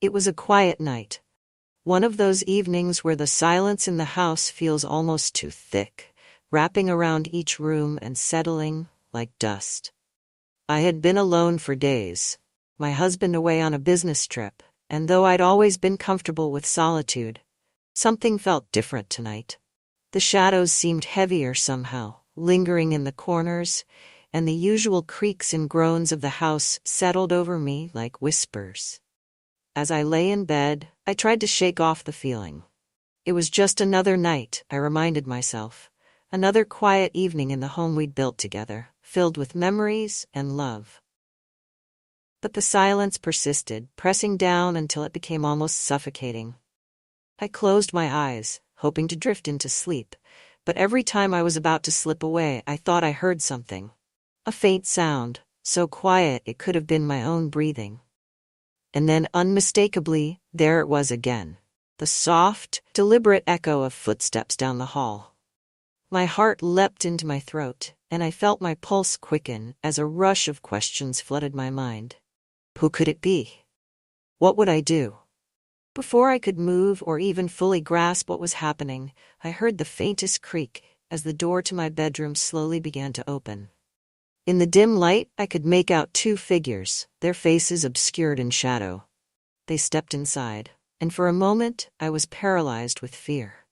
It was a quiet night. One of those evenings where the silence in the house feels almost too thick, wrapping around each room and settling like dust. I had been alone for days, my husband away on a business trip, and though I'd always been comfortable with solitude, something felt different tonight. The shadows seemed heavier somehow, lingering in the corners, and the usual creaks and groans of the house settled over me like whispers. As I lay in bed, I tried to shake off the feeling. It was just another night, I reminded myself. Another quiet evening in the home we'd built together, filled with memories and love. But the silence persisted, pressing down until it became almost suffocating. I closed my eyes, hoping to drift into sleep, but every time I was about to slip away, I thought I heard something. A faint sound, so quiet it could have been my own breathing. And then, unmistakably, there it was again. The soft, deliberate echo of footsteps down the hall. My heart leapt into my throat, and I felt my pulse quicken as a rush of questions flooded my mind. Who could it be? What would I do? Before I could move or even fully grasp what was happening, I heard the faintest creak as the door to my bedroom slowly began to open. In the dim light, I could make out two figures, their faces obscured in shadow. They stepped inside, and for a moment I was paralyzed with fear.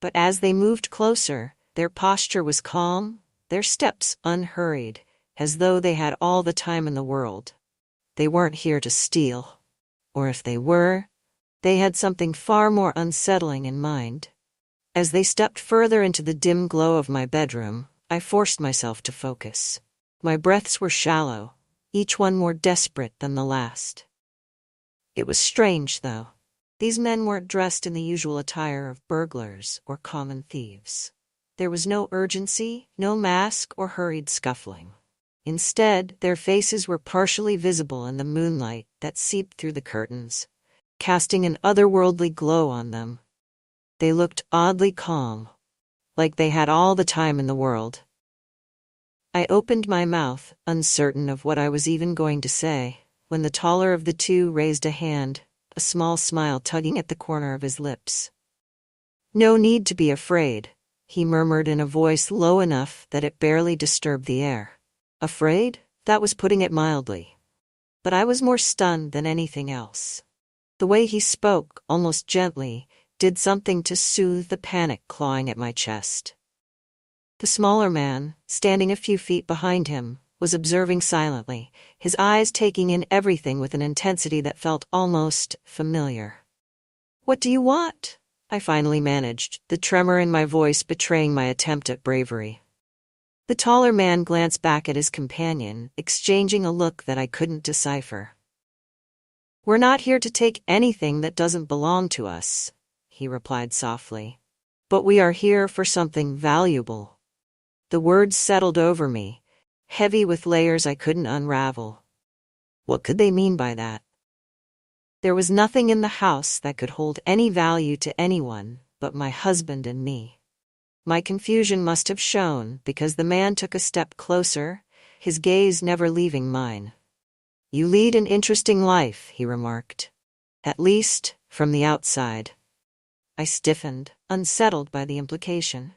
But as they moved closer, their posture was calm, their steps unhurried, as though they had all the time in the world. They weren't here to steal. Or if they were, they had something far more unsettling in mind. As they stepped further into the dim glow of my bedroom, I forced myself to focus. My breaths were shallow, each one more desperate than the last. It was strange, though. These men weren't dressed in the usual attire of burglars or common thieves. There was no urgency, no mask or hurried scuffling. Instead, their faces were partially visible in the moonlight that seeped through the curtains, casting an otherworldly glow on them. They looked oddly calm, like they had all the time in the world. I opened my mouth, uncertain of what I was even going to say, when the taller of the two raised a hand, a small smile tugging at the corner of his lips. "No need to be afraid," he murmured in a voice low enough that it barely disturbed the air. Afraid? That was putting it mildly. But I was more stunned than anything else. The way he spoke, almost gently, did something to soothe the panic clawing at my chest. The smaller man, standing a few feet behind him, was observing silently, his eyes taking in everything with an intensity that felt almost familiar. "What do you want?" I finally managed, the tremor in my voice betraying my attempt at bravery. The taller man glanced back at his companion, exchanging a look that I couldn't decipher. "We're not here to take anything that doesn't belong to us," he replied softly. "But we are here for something valuable." The words settled over me, heavy with layers I couldn't unravel. What could they mean by that? There was nothing in the house that could hold any value to anyone but my husband and me. My confusion must have shown because the man took a step closer, his gaze never leaving mine. "You lead an interesting life," he remarked. "At least, from the outside." I stiffened, unsettled by the implication.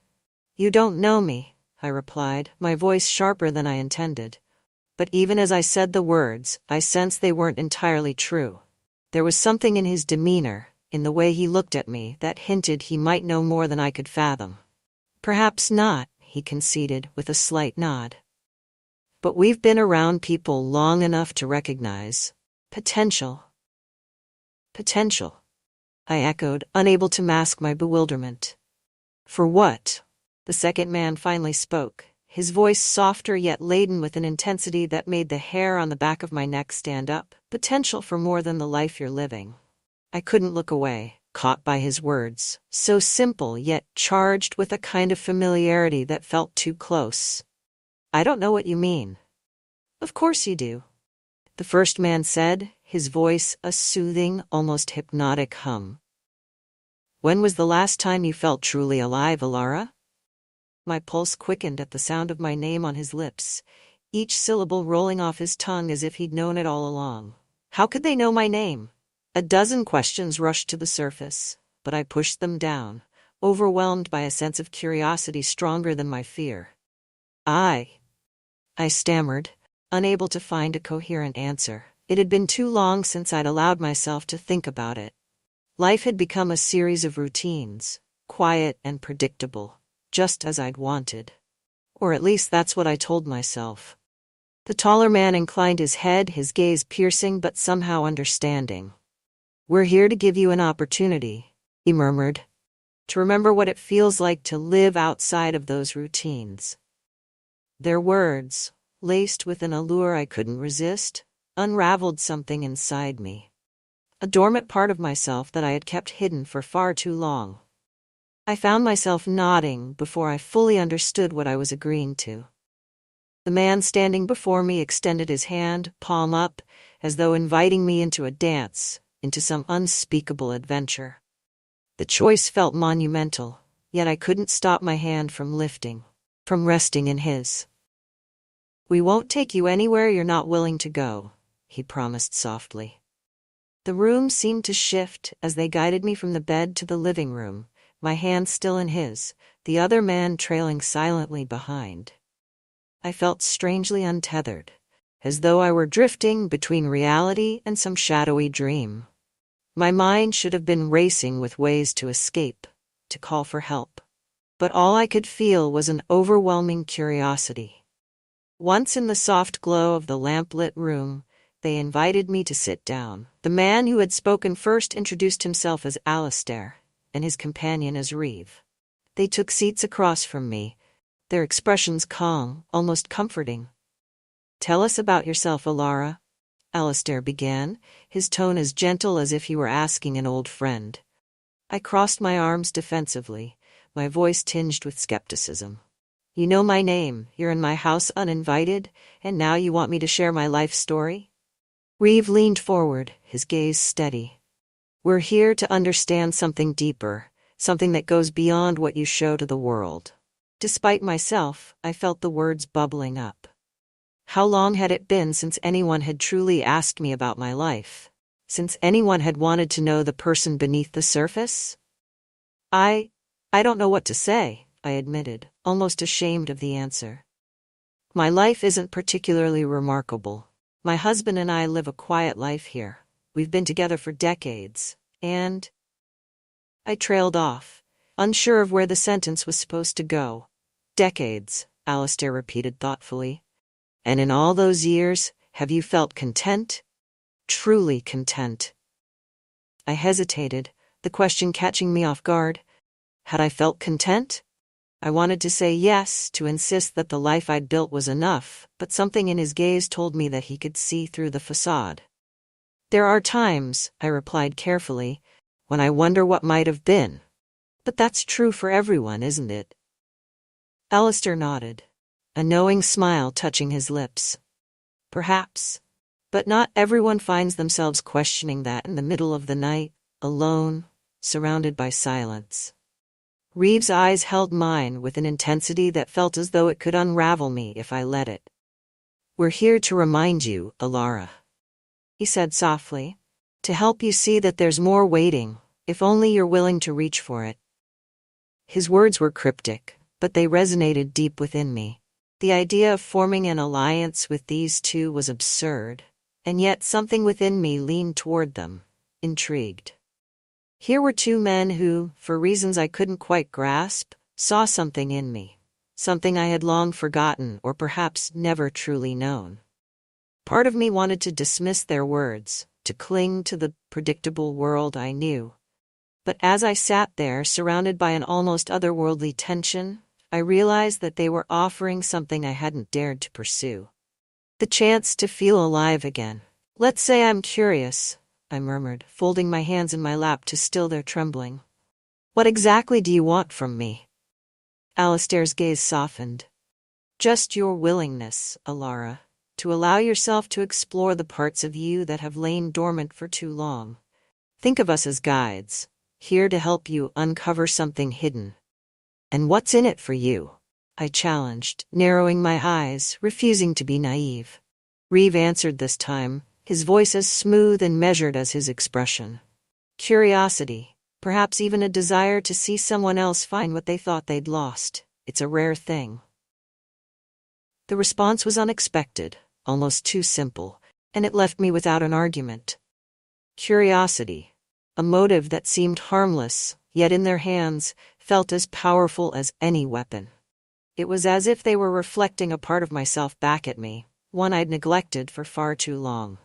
"You don't know me," I replied, my voice sharper than I intended. But even as I said the words, I sensed they weren't entirely true. There was something in his demeanor, in the way he looked at me, that hinted he might know more than I could fathom. "Perhaps not," he conceded with a slight nod. "But we've been around people long enough to recognize potential." "Potential," I echoed, unable to mask my bewilderment. "For what?" The second man finally spoke, his voice softer yet laden with an intensity that made the hair on the back of my neck stand up. "Potential for more than the life you're living." I couldn't look away, caught by his words, so simple yet charged with a kind of familiarity that felt too close. "I don't know what you mean." "Of course you do," the first man said, his voice a soothing, almost hypnotic hum. "When was the last time you felt truly alive, Alara?" My pulse quickened at the sound of my name on his lips, each syllable rolling off his tongue as if he'd known it all along. How could they know my name? A dozen questions rushed to the surface, but I pushed them down, overwhelmed by a sense of curiosity stronger than my fear. I stammered, unable to find a coherent answer. It had been too long since I'd allowed myself to think about it. Life had become a series of routines, quiet and predictable, just as I'd wanted. Or at least that's what I told myself. The taller man inclined his head, his gaze piercing but somehow understanding. "We're here to give you an opportunity," he murmured, "to remember what it feels like to live outside of those routines." Their words, laced with an allure I couldn't resist, unraveled something inside me. A dormant part of myself that I had kept hidden for far too long. I found myself nodding before I fully understood what I was agreeing to. The man standing before me extended his hand, palm up, as though inviting me into a dance, into some unspeakable adventure. The choice felt monumental, yet I couldn't stop my hand from lifting, from resting in his. "We won't take you anywhere you're not willing to go," he promised softly. The room seemed to shift as they guided me from the bed to the living room, my hand still in his, the other man trailing silently behind. I felt strangely untethered, as though I were drifting between reality and some shadowy dream. My mind should have been racing with ways to escape, to call for help. But all I could feel was an overwhelming curiosity. Once in the soft glow of the lamp-lit room, they invited me to sit down. The man who had spoken first introduced himself as Alistair, and his companion as Reeve. They took seats across from me, their expressions calm, almost comforting. "Tell us about yourself, Alara," Alistair began, his tone as gentle as if he were asking an old friend. I crossed my arms defensively, my voice tinged with skepticism. "You know my name, you're in my house uninvited, and now you want me to share my life story?" Reeve leaned forward, his gaze steady. "We're here to understand something deeper, something that goes beyond what you show to the world." Despite myself, I felt the words bubbling up. How long had it been since anyone had truly asked me about my life? Since anyone had wanted to know the person beneath the surface? I don't know what to say," I admitted, almost ashamed of the answer. "My life isn't particularly remarkable. My husband and I live a quiet life here. We've been together for decades, and—" I trailed off, unsure of where the sentence was supposed to go. "Decades," Alistair repeated thoughtfully. "And in all those years, have you felt content? Truly content?" I hesitated, the question catching me off guard. Had I felt content? I wanted to say yes, to insist that the life I'd built was enough, but something in his gaze told me that he could see through the facade. "There are times," I replied carefully, "when I wonder what might have been. But that's true for everyone, isn't it?" Alistair nodded, a knowing smile touching his lips. "Perhaps. But not everyone finds themselves questioning that in the middle of the night, alone, surrounded by silence." Reeve's eyes held mine with an intensity that felt as though it could unravel me if I let it. "We're here to remind you, Alara," he said softly, "to help you see that there's more waiting, if only you're willing to reach for it." His words were cryptic, but they resonated deep within me. The idea of forming an alliance with these two was absurd, and yet something within me leaned toward them, intrigued. Here were two men who, for reasons I couldn't quite grasp, saw something in me, something I had long forgotten or perhaps never truly known. Part of me wanted to dismiss their words, to cling to the predictable world I knew. But as I sat there, surrounded by an almost otherworldly tension, I realized that they were offering something I hadn't dared to pursue. The chance to feel alive again. "Let's say I'm curious," I murmured, folding my hands in my lap to still their trembling. "What exactly do you want from me?" Alistair's gaze softened. "Just your willingness, Alara, to allow yourself to explore the parts of you that have lain dormant for too long. Think of us as guides, here to help you uncover something hidden." "And what's in it for you?" I challenged, narrowing my eyes, refusing to be naive. Reeve answered this time, his voice as smooth and measured as his expression. Curiosity, perhaps even a desire to see someone else find what they thought they'd lost. It's a rare thing. The response was unexpected, almost too simple, and it left me without an argument. Curiosity, a motive that seemed harmless, yet in their hands, felt as powerful as any weapon. It was as if they were reflecting a part of myself back at me, one I'd neglected for far too long.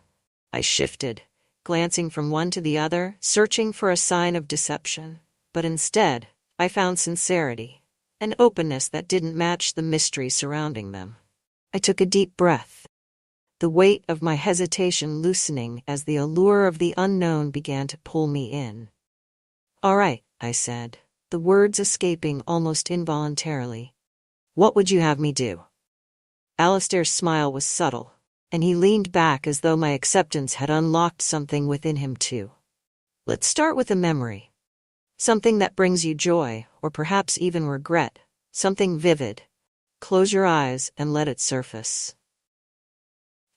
I shifted, glancing from one to the other, searching for a sign of deception. But instead, I found sincerity, an openness that didn't match the mystery surrounding them. I took a deep breath, the weight of my hesitation loosening as the allure of the unknown began to pull me in. "All right," I said, the words escaping almost involuntarily. "What would you have me do?" Alistair's smile was subtle, and he leaned back as though my acceptance had unlocked something within him too. "Let's start with a memory. Something that brings you joy, or perhaps even regret. Something vivid. Close your eyes and let it surface."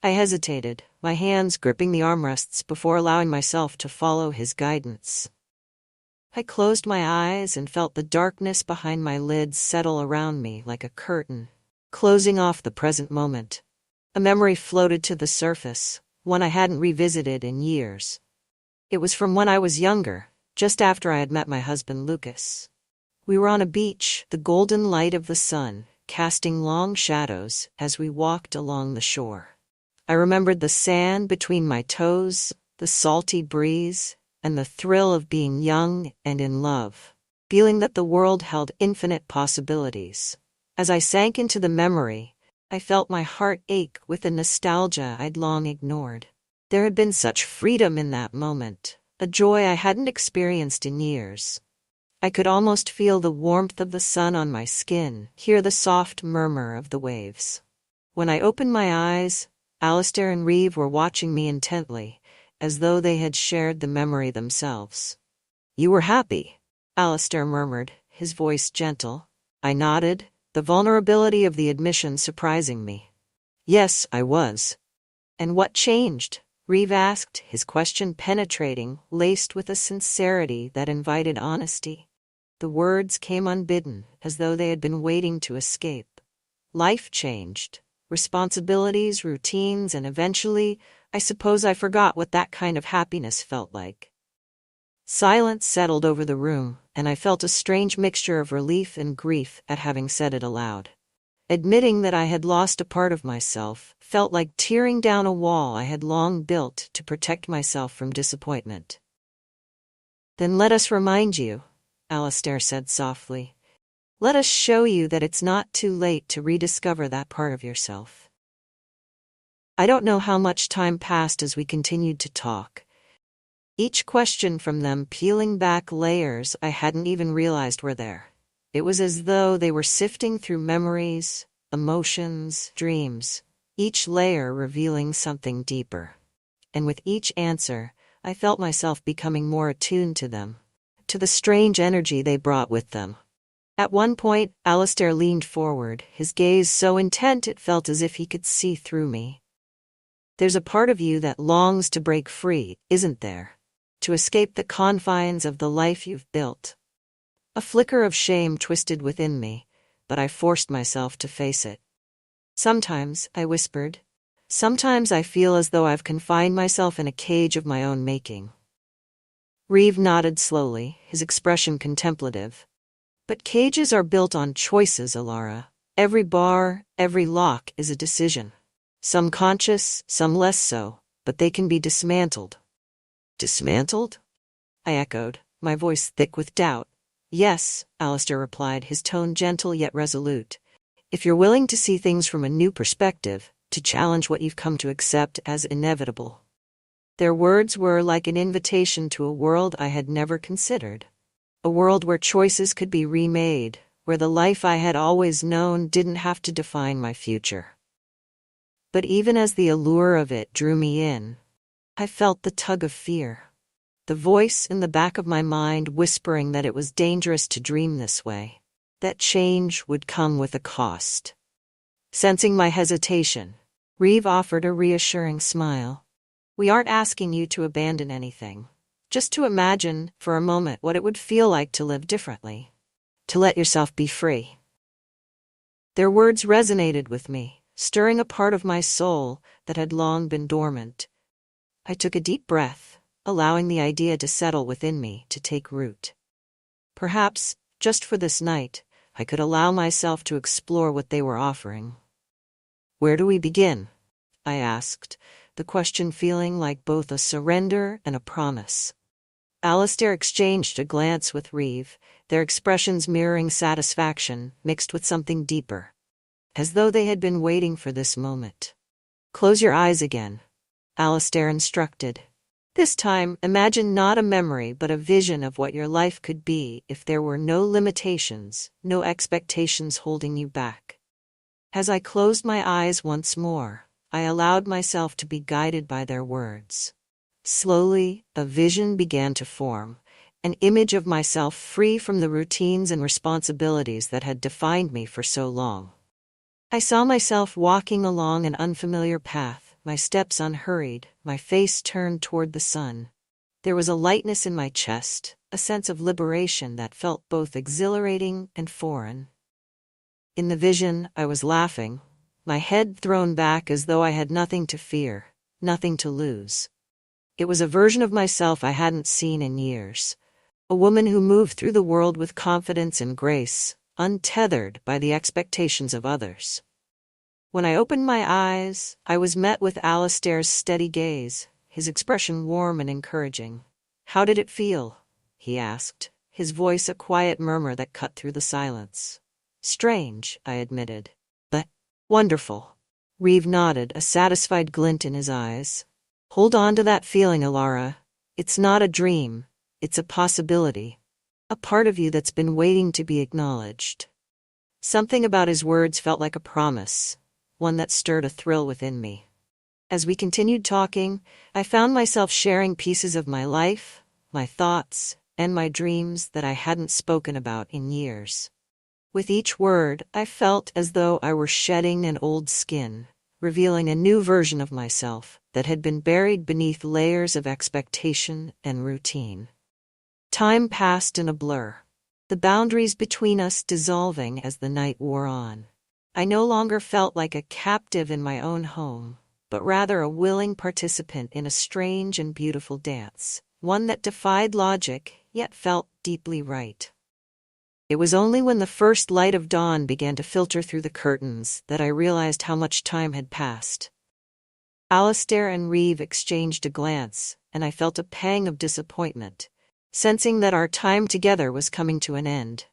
I hesitated, my hands gripping the armrests before allowing myself to follow his guidance. I closed my eyes and felt the darkness behind my lids settle around me like a curtain, closing off the present moment. A memory floated to the surface, one I hadn't revisited in years. It was from when I was younger, just after I had met my husband Lucas. We were on a beach, the golden light of the sun casting long shadows as we walked along the shore. I remembered the sand between my toes, the salty breeze, and the thrill of being young and in love, feeling that the world held infinite possibilities. As I sank into the memory, I felt my heart ache with a nostalgia I'd long ignored. There had been such freedom in that moment, a joy I hadn't experienced in years. I could almost feel the warmth of the sun on my skin, hear the soft murmur of the waves. When I opened my eyes, Alistair and Reeve were watching me intently, as though they had shared the memory themselves. "You were happy," Alistair murmured, his voice gentle. I nodded, the vulnerability of the admission surprising me. "Yes, I was." "And what changed?" Reeve asked, his question penetrating, laced with a sincerity that invited honesty. The words came unbidden, as though they had been waiting to escape. "Life changed. Responsibilities, routines, and eventually, I suppose I forgot what that kind of happiness felt like." Silence settled over the room, and I felt a strange mixture of relief and grief at having said it aloud. Admitting that I had lost a part of myself felt like tearing down a wall I had long built to protect myself from disappointment. "Then let us remind you," Alistair said softly. "Let us show you that it's not too late to rediscover that part of yourself." I don't know how much time passed as we continued to talk, each question from them peeling back layers I hadn't even realized were there. It was as though they were sifting through memories, emotions, dreams, each layer revealing something deeper. And with each answer, I felt myself becoming more attuned to them, to the strange energy they brought with them. At one point, Alistair leaned forward, his gaze so intent it felt as if he could see through me. "There's a part of you that longs to break free, isn't there? To escape the confines of the life you've built." A flicker of shame twisted within me, but I forced myself to face it. "Sometimes," I whispered, "sometimes I feel as though I've confined myself in a cage of my own making." Reeve nodded slowly, his expression contemplative. "But cages are built on choices, Alara. Every bar, every lock is a decision. Some conscious, some less so, but they can be dismantled." "Dismantled?" I echoed, my voice thick with doubt. "Yes," Alistair replied, his tone gentle yet resolute. "If you're willing to see things from a new perspective, to challenge what you've come to accept as inevitable." Their words were like an invitation to a world I had never considered. A world where choices could be remade, where the life I had always known didn't have to define my future. But even as the allure of it drew me in, I felt the tug of fear. The voice in the back of my mind whispering that it was dangerous to dream this way, that change would come with a cost. Sensing my hesitation, Reeve offered a reassuring smile. We aren't asking you to abandon anything. Just to imagine, for a moment, what it would feel like to live differently. To let yourself be free." Their words resonated with me, stirring a part of my soul that had long been dormant. I took a deep breath, allowing the idea to settle within me, to take root. Perhaps, just for this night, I could allow myself to explore what they were offering. "Where do we begin?" I asked, the question feeling like both a surrender and a promise. Alistair exchanged a glance with Reeve, their expressions mirroring satisfaction mixed with something deeper, as though they had been waiting for this moment. "Close your eyes again," Alistair instructed. "This time, imagine not a memory but a vision of what your life could be if there were no limitations, no expectations holding you back." As I closed my eyes once more, I allowed myself to be guided by their words. Slowly, a vision began to form, an image of myself free from the routines and responsibilities that had defined me for so long. I saw myself walking along an unfamiliar path, my steps unhurried, my face turned toward the sun. There was a lightness in my chest, a sense of liberation that felt both exhilarating and foreign. In the vision, I was laughing, my head thrown back as though I had nothing to fear, nothing to lose. It was a version of myself I hadn't seen in years, a woman who moved through the world with confidence and grace, untethered by the expectations of others. When I opened my eyes, I was met with Alistair's steady gaze, his expression warm and encouraging. "How did it feel?" he asked, his voice a quiet murmur that cut through the silence. "Strange," I admitted. "But wonderful." Reeve nodded, a satisfied glint in his eyes. "Hold on to that feeling, Alara. It's not a dream, it's a possibility. A part of you that's been waiting to be acknowledged." Something about his words felt like a promise, one that stirred a thrill within me. As we continued talking, I found myself sharing pieces of my life, my thoughts, and my dreams that I hadn't spoken about in years. With each word, I felt as though I were shedding an old skin, revealing a new version of myself that had been buried beneath layers of expectation and routine. Time passed in a blur, the boundaries between us dissolving as the night wore on. I no longer felt like a captive in my own home, but rather a willing participant in a strange and beautiful dance, one that defied logic, yet felt deeply right. It was only when the first light of dawn began to filter through the curtains that I realized how much time had passed. Alistair and Reeve exchanged a glance, and I felt a pang of disappointment, sensing that our time together was coming to an end.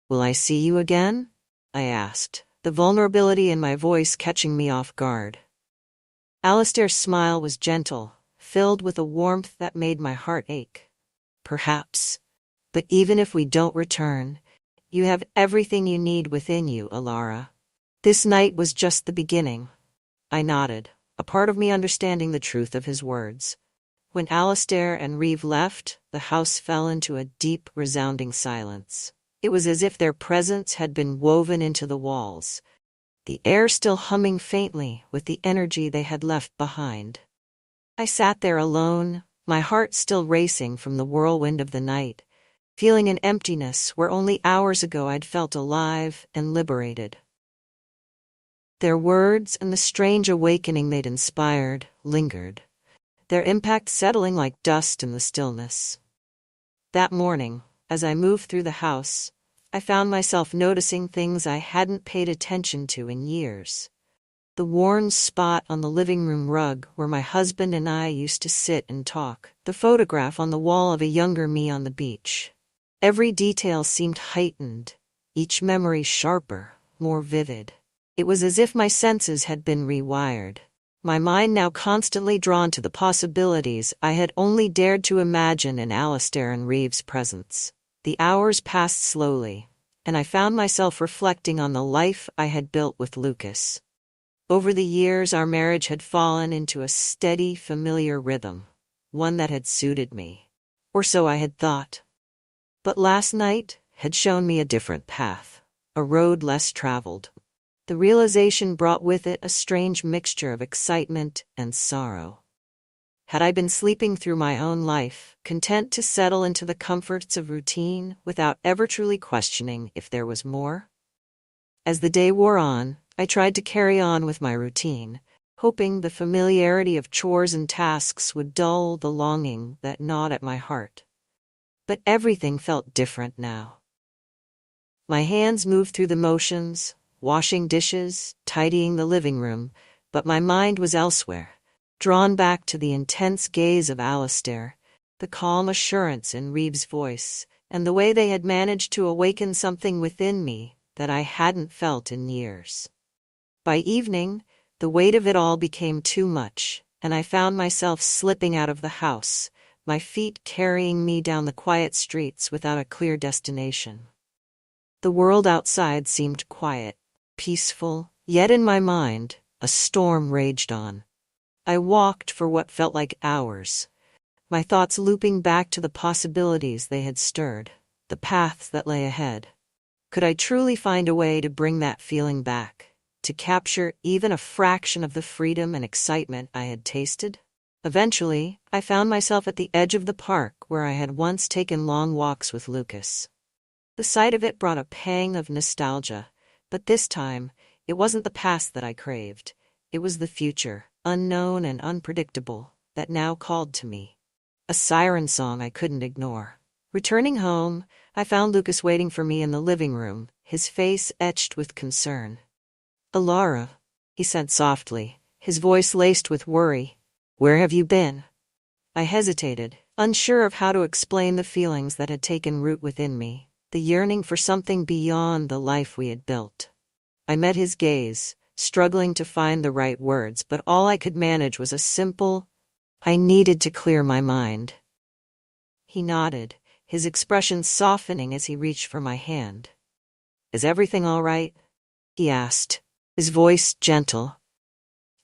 "Will I see you again?" I asked, the vulnerability in my voice catching me off guard. Alistair's smile was gentle, filled with a warmth that made my heart ache. "Perhaps. But even if we don't return, you have everything you need within you, Alara." This night was just the beginning. I nodded, a part of me understanding the truth of his words. When Alistair and Reeve left, the house fell into a deep, resounding silence. It was as if their presence had been woven into the walls, the air still humming faintly with the energy they had left behind. I sat there alone, my heart still racing from the whirlwind of the night, feeling an emptiness where only hours ago I'd felt alive and liberated. Their words and the strange awakening they'd inspired lingered, their impact settling like dust in the stillness. That morning, as I moved through the house, I found myself noticing things I hadn't paid attention to in years. The worn spot on the living room rug where my husband and I used to sit and talk, the photograph on the wall of a younger me on the beach. Every detail seemed heightened, each memory sharper, more vivid. It was as if my senses had been rewired, my mind now constantly drawn to the possibilities I had only dared to imagine in Alistair and Reeve's presence. The hours passed slowly, and I found myself reflecting on the life I had built with Lucas. Over the years, our marriage had fallen into a steady, familiar rhythm, one that had suited me. Or so I had thought. But last night had shown me a different path, a road less traveled. The realization brought with it a strange mixture of excitement and sorrow. Had I been sleeping through my own life, content to settle into the comforts of routine without ever truly questioning if there was more? As the day wore on, I tried to carry on with my routine, hoping the familiarity of chores and tasks would dull the longing that gnawed at my heart. But everything felt different now. My hands moved through the motions, washing dishes, tidying the living room, but my mind was elsewhere, drawn back to the intense gaze of Alistair, the calm assurance in Reeve's voice, and the way they had managed to awaken something within me that I hadn't felt in years. By evening, the weight of it all became too much, and I found myself slipping out of the house, my feet carrying me down the quiet streets without a clear destination. The world outside seemed quiet, peaceful, yet in my mind, a storm raged on. I walked for what felt like hours, my thoughts looping back to the possibilities they had stirred, the paths that lay ahead. Could I truly find a way to bring that feeling back, to capture even a fraction of the freedom and excitement I had tasted? Eventually, I found myself at the edge of the park where I had once taken long walks with Lucas. The sight of it brought a pang of nostalgia, but this time, it wasn't the past that I craved. It was the future, unknown and unpredictable, that now called to me. A siren song I couldn't ignore. Returning home, I found Lucas waiting for me in the living room, his face etched with concern. "Alara," he said softly, his voice laced with worry. "Where have you been?" I hesitated, unsure of how to explain the feelings that had taken root within me, the yearning for something beyond the life we had built. I met his gaze, struggling to find the right words, but all I could manage was a simple, "I needed to clear my mind." He nodded, his expression softening as he reached for my hand. "Is everything all right?" he asked, his voice gentle.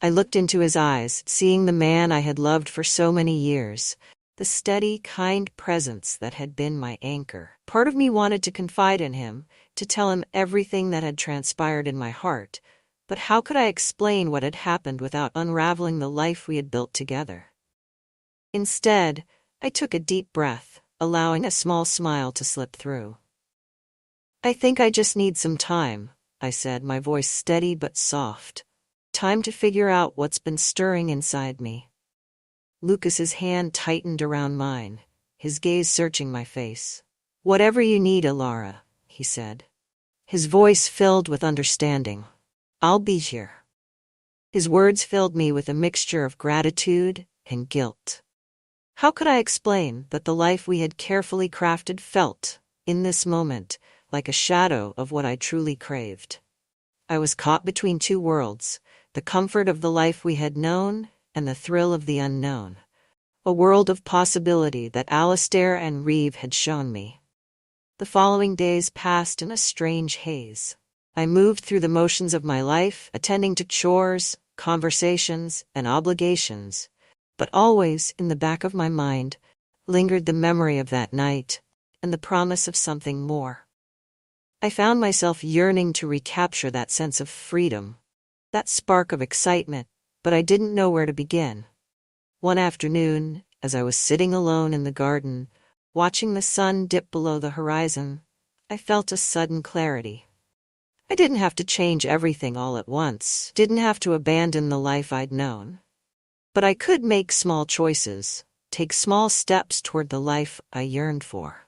I looked into his eyes, seeing the man I had loved for so many years, the steady, kind presence that had been my anchor. Part of me wanted to confide in him, to tell him everything that had transpired in my heart, but how could I explain what had happened without unraveling the life we had built together? Instead, I took a deep breath, allowing a small smile to slip through. "I think I just need some time," I said, my voice steady but soft. "Time to figure out what's been stirring inside me." Lucas's hand tightened around mine, his gaze searching my face. "Whatever you need, Alara," he said, his voice filled with understanding. "I'll be here." His words filled me with a mixture of gratitude and guilt. How could I explain that the life we had carefully crafted felt, in this moment, like a shadow of what I truly craved? I was caught between two worlds, the comfort of the life we had known and the thrill of the unknown. A world of possibility that Alistair and Reeve had shown me. The following days passed in a strange haze. I moved through the motions of my life, attending to chores, conversations, and obligations, but always, in the back of my mind, lingered the memory of that night and the promise of something more. I found myself yearning to recapture that sense of freedom, that spark of excitement, but I didn't know where to begin. One afternoon, as I was sitting alone in the garden, watching the sun dip below the horizon, I felt a sudden clarity. I didn't have to change everything all at once, didn't have to abandon the life I'd known. But I could make small choices, take small steps toward the life I yearned for.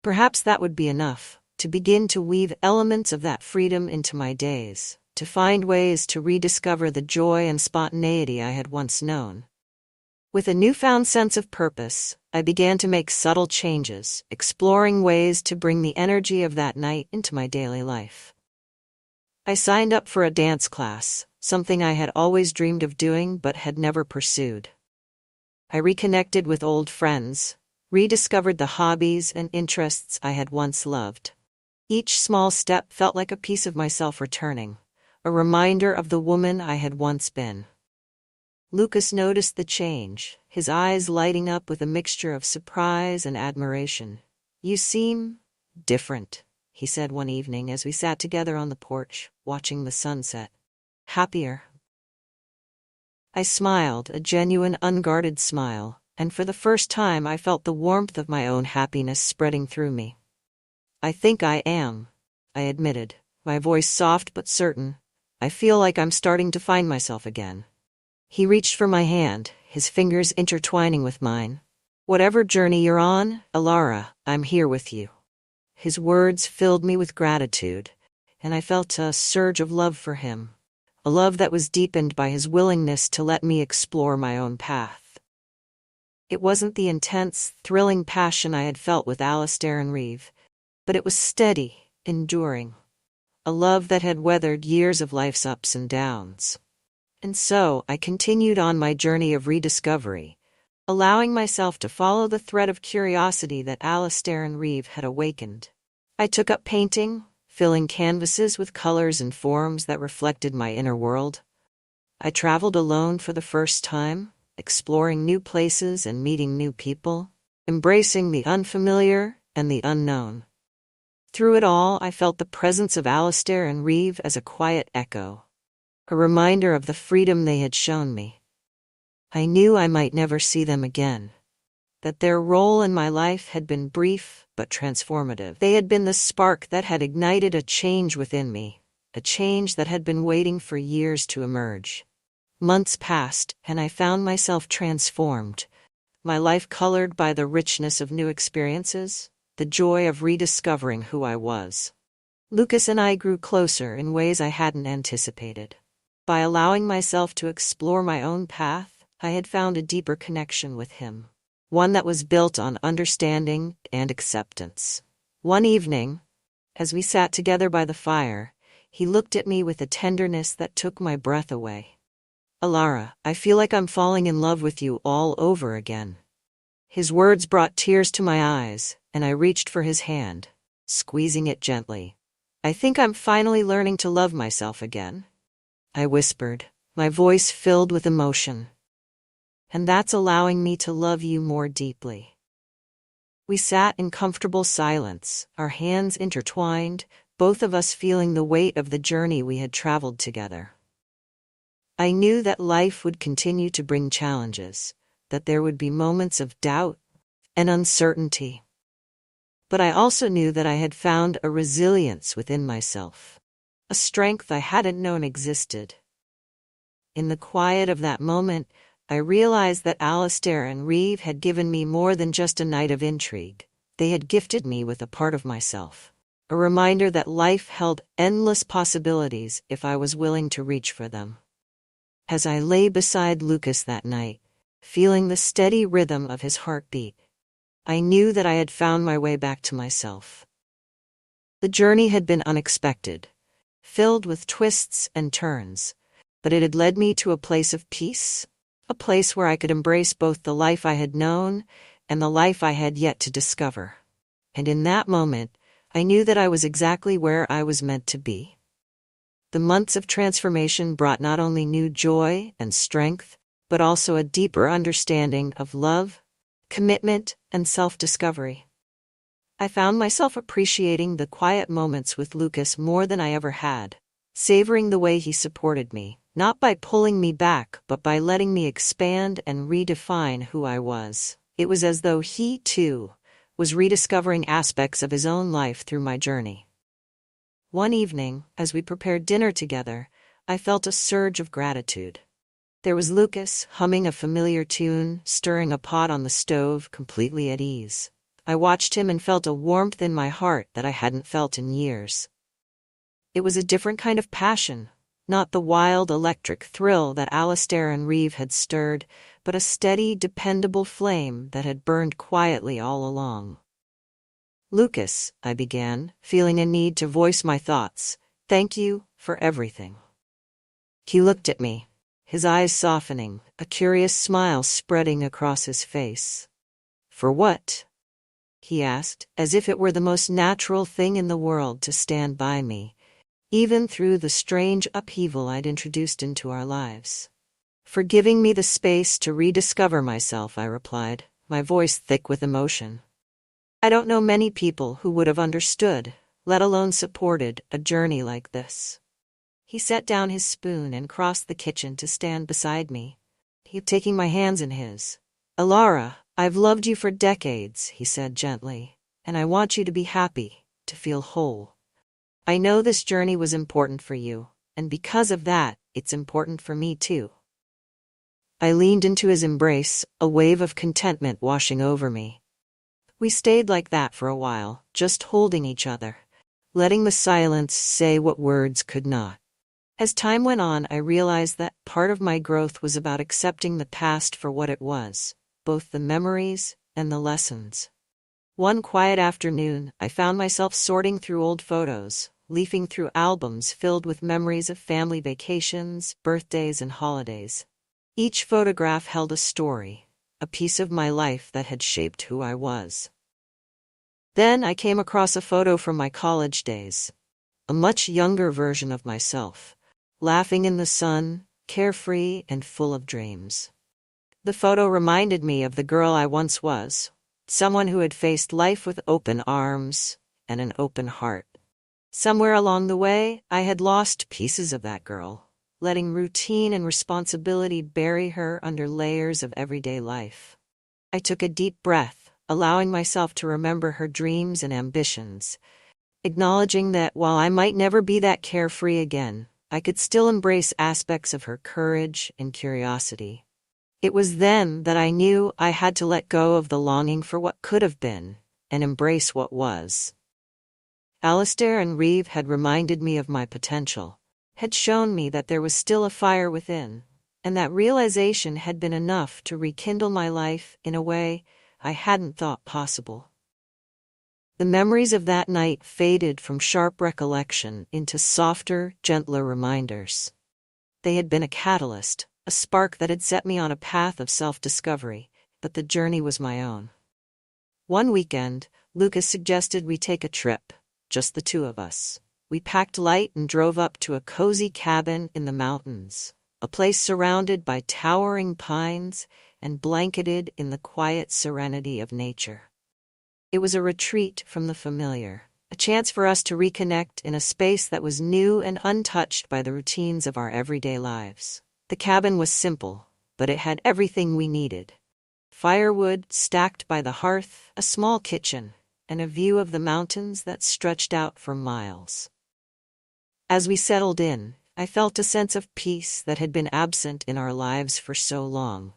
Perhaps that would be enough, to begin to weave elements of that freedom into my days, to find ways to rediscover the joy and spontaneity I had once known. With a newfound sense of purpose, I began to make subtle changes, exploring ways to bring the energy of that night into my daily life. I signed up for a dance class, something I had always dreamed of doing but had never pursued. I reconnected with old friends, rediscovered the hobbies and interests I had once loved. Each small step felt like a piece of myself returning, a reminder of the woman I had once been. Lucas noticed the change, his eyes lighting up with a mixture of surprise and admiration. "You seem different," he said one evening as we sat together on the porch, watching the sunset. "Happier." I smiled, a genuine, unguarded smile, and for the first time I felt the warmth of my own happiness spreading through me. "I think I am," I admitted, my voice soft but certain. "I feel like I'm starting to find myself again." He reached for my hand, his fingers intertwining with mine. "Whatever journey you're on, Alara, I'm here with you." His words filled me with gratitude, and I felt a surge of love for him, a love that was deepened by his willingness to let me explore my own path. It wasn't the intense, thrilling passion I had felt with Alistair and Reeve, but it was steady, enduring, a love that had weathered years of life's ups and downs. And so I continued on my journey of rediscovery, allowing myself to follow the thread of curiosity that Alistair and Reeve had awakened. I took up painting, filling canvases with colors and forms that reflected my inner world. I traveled alone for the first time, exploring new places and meeting new people, embracing the unfamiliar and the unknown. Through it all, I felt the presence of Alistair and Reeve as a quiet echo, a reminder of the freedom they had shown me. I knew I might never see them again, that their role in my life had been brief but transformative. They had been the spark that had ignited a change within me, a change that had been waiting for years to emerge. Months passed, and I found myself transformed, my life colored by the richness of new experiences, the joy of rediscovering who I was. Lucas and I grew closer in ways I hadn't anticipated. By allowing myself to explore my own path, I had found a deeper connection with him, one that was built on understanding and acceptance. One evening, as we sat together by the fire, he looked at me with a tenderness that took my breath away. "Alara, I feel like I'm falling in love with you all over again." His words brought tears to my eyes, and I reached for his hand, squeezing it gently. "I think I'm finally learning to love myself again," I whispered, my voice filled with emotion. "And that's allowing me to love you more deeply." We sat in comfortable silence, our hands intertwined, both of us feeling the weight of the journey we had traveled together. I knew that life would continue to bring challenges, that there would be moments of doubt and uncertainty. But I also knew that I had found a resilience within myself, a strength I hadn't known existed. In the quiet of that moment, I realized that Alistair and Reeve had given me more than just a night of intrigue. They had gifted me with a part of myself, a reminder that life held endless possibilities if I was willing to reach for them. As I lay beside Lucas that night, feeling the steady rhythm of his heartbeat, I knew that I had found my way back to myself. The journey had been unexpected, filled with twists and turns, but it had led me to a place of peace, a place where I could embrace both the life I had known and the life I had yet to discover. And in that moment, I knew that I was exactly where I was meant to be. The months of transformation brought not only new joy and strength, but also a deeper understanding of love, commitment, and self-discovery. I found myself appreciating the quiet moments with Lucas more than I ever had, savoring the way he supported me, not by pulling me back, but by letting me expand and redefine who I was. It was as though he, too, was rediscovering aspects of his own life through my journey. One evening, as we prepared dinner together, I felt a surge of gratitude. There was Lucas, humming a familiar tune, stirring a pot on the stove, completely at ease. I watched him and felt a warmth in my heart that I hadn't felt in years. It was a different kind of passion, not the wild, electric thrill that Alistair and Reeve had stirred, but a steady, dependable flame that had burned quietly all along. "Lucas," I began, feeling a need to voice my thoughts, "thank you for everything." He looked at me, his eyes softening, a curious smile spreading across his face. "For what?" he asked, as if it were the most natural thing in the world to stand by me, even through the strange upheaval I'd introduced into our lives. "For giving me the space to rediscover myself," I replied, my voice thick with emotion. "I don't know many people who would have understood, let alone supported, a journey like this." He set down his spoon and crossed the kitchen to stand beside me, taking my hands in his. "Alara, I've loved you for decades," he said gently, "and I want you to be happy, to feel whole. I know this journey was important for you, and because of that, it's important for me too." I leaned into his embrace, a wave of contentment washing over me. We stayed like that for a while, just holding each other, letting the silence say what words could not. As time went on, I realized that part of my growth was about accepting the past for what it was, both the memories and the lessons. One quiet afternoon, I found myself sorting through old photos, leafing through albums filled with memories of family vacations, birthdays, and holidays. Each photograph held a story, a piece of my life that had shaped who I was. Then I came across a photo from my college days, a much younger version of myself, laughing in the sun, carefree and full of dreams. The photo reminded me of the girl I once was, someone who had faced life with open arms and an open heart. Somewhere along the way, I had lost pieces of that girl, letting routine and responsibility bury her under layers of everyday life. I took a deep breath, allowing myself to remember her dreams and ambitions, acknowledging that while I might never be that carefree again, I could still embrace aspects of her courage and curiosity. It was then that I knew I had to let go of the longing for what could have been and embrace what was. Alistair and Reeve had reminded me of my potential, had shown me that there was still a fire within, and that realization had been enough to rekindle my life in a way I hadn't thought possible. The memories of that night faded from sharp recollection into softer, gentler reminders. They had been a catalyst, a spark that had set me on a path of self-discovery, but the journey was my own. One weekend, Lucas suggested we take a trip, just the two of us. We packed light and drove up to a cozy cabin in the mountains, a place surrounded by towering pines and blanketed in the quiet serenity of nature. It was a retreat from the familiar, a chance for us to reconnect in a space that was new and untouched by the routines of our everyday lives. The cabin was simple, but it had everything we needed. Firewood stacked by the hearth, a small kitchen, and a view of the mountains that stretched out for miles. As we settled in, I felt a sense of peace that had been absent in our lives for so long,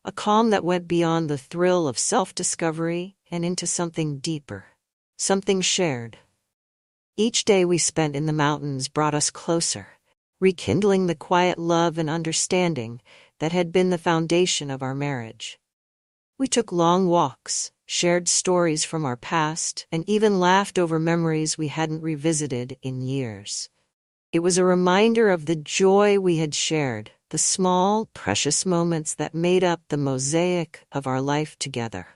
a calm that went beyond the thrill of self-discovery and into something deeper, something shared. Each day we spent in the mountains brought us closer, rekindling the quiet love and understanding that had been the foundation of our marriage. We took long walks, shared stories from our past, and even laughed over memories we hadn't revisited in years. It was a reminder of the joy we had shared, the small, precious moments that made up the mosaic of our life together.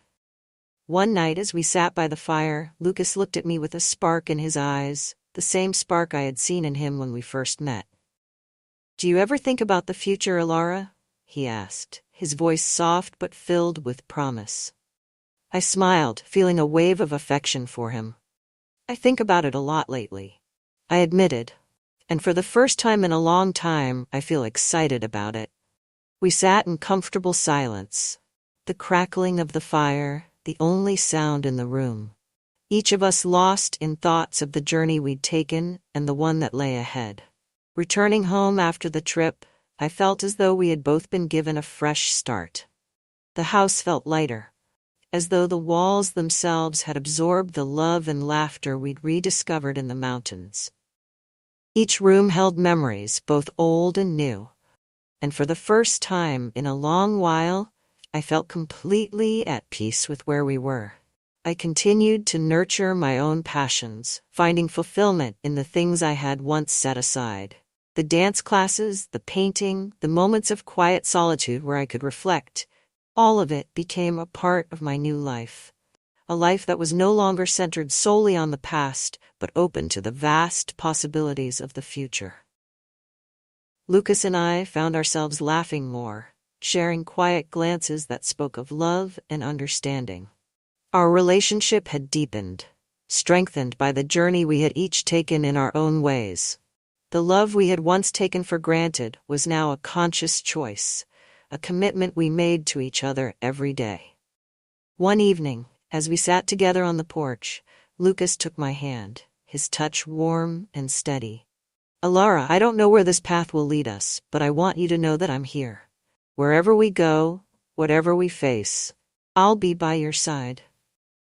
One night as we sat by the fire, Lucas looked at me with a spark in his eyes, the same spark I had seen in him when we first met. "Do you ever think about the future, Alara?" he asked, his voice soft but filled with promise. I smiled, feeling a wave of affection for him. "I think about it a lot lately," I admitted, "and for the first time in a long time, I feel excited about it." We sat in comfortable silence, the crackling of the fire, the only sound in the room. Each of us lost in thoughts of the journey we'd taken and the one that lay ahead. Returning home after the trip, I felt as though we had both been given a fresh start. The house felt lighter, as though the walls themselves had absorbed the love and laughter we'd rediscovered in the mountains. Each room held memories, both old and new, and for the first time in a long while, I felt completely at peace with where we were. I continued to nurture my own passions, finding fulfillment in the things I had once set aside. The dance classes, the painting, the moments of quiet solitude where I could reflect, all of it became a part of my new life. A life that was no longer centered solely on the past, but open to the vast possibilities of the future. Lucas and I found ourselves laughing more, sharing quiet glances that spoke of love and understanding. Our relationship had deepened, strengthened by the journey we had each taken in our own ways. The love we had once taken for granted was now a conscious choice, a commitment we made to each other every day. One evening, as we sat together on the porch, Lucas took my hand, his touch warm and steady. "Alara, I don't know where this path will lead us, but I want you to know that I'm here. Wherever we go, whatever we face, I'll be by your side."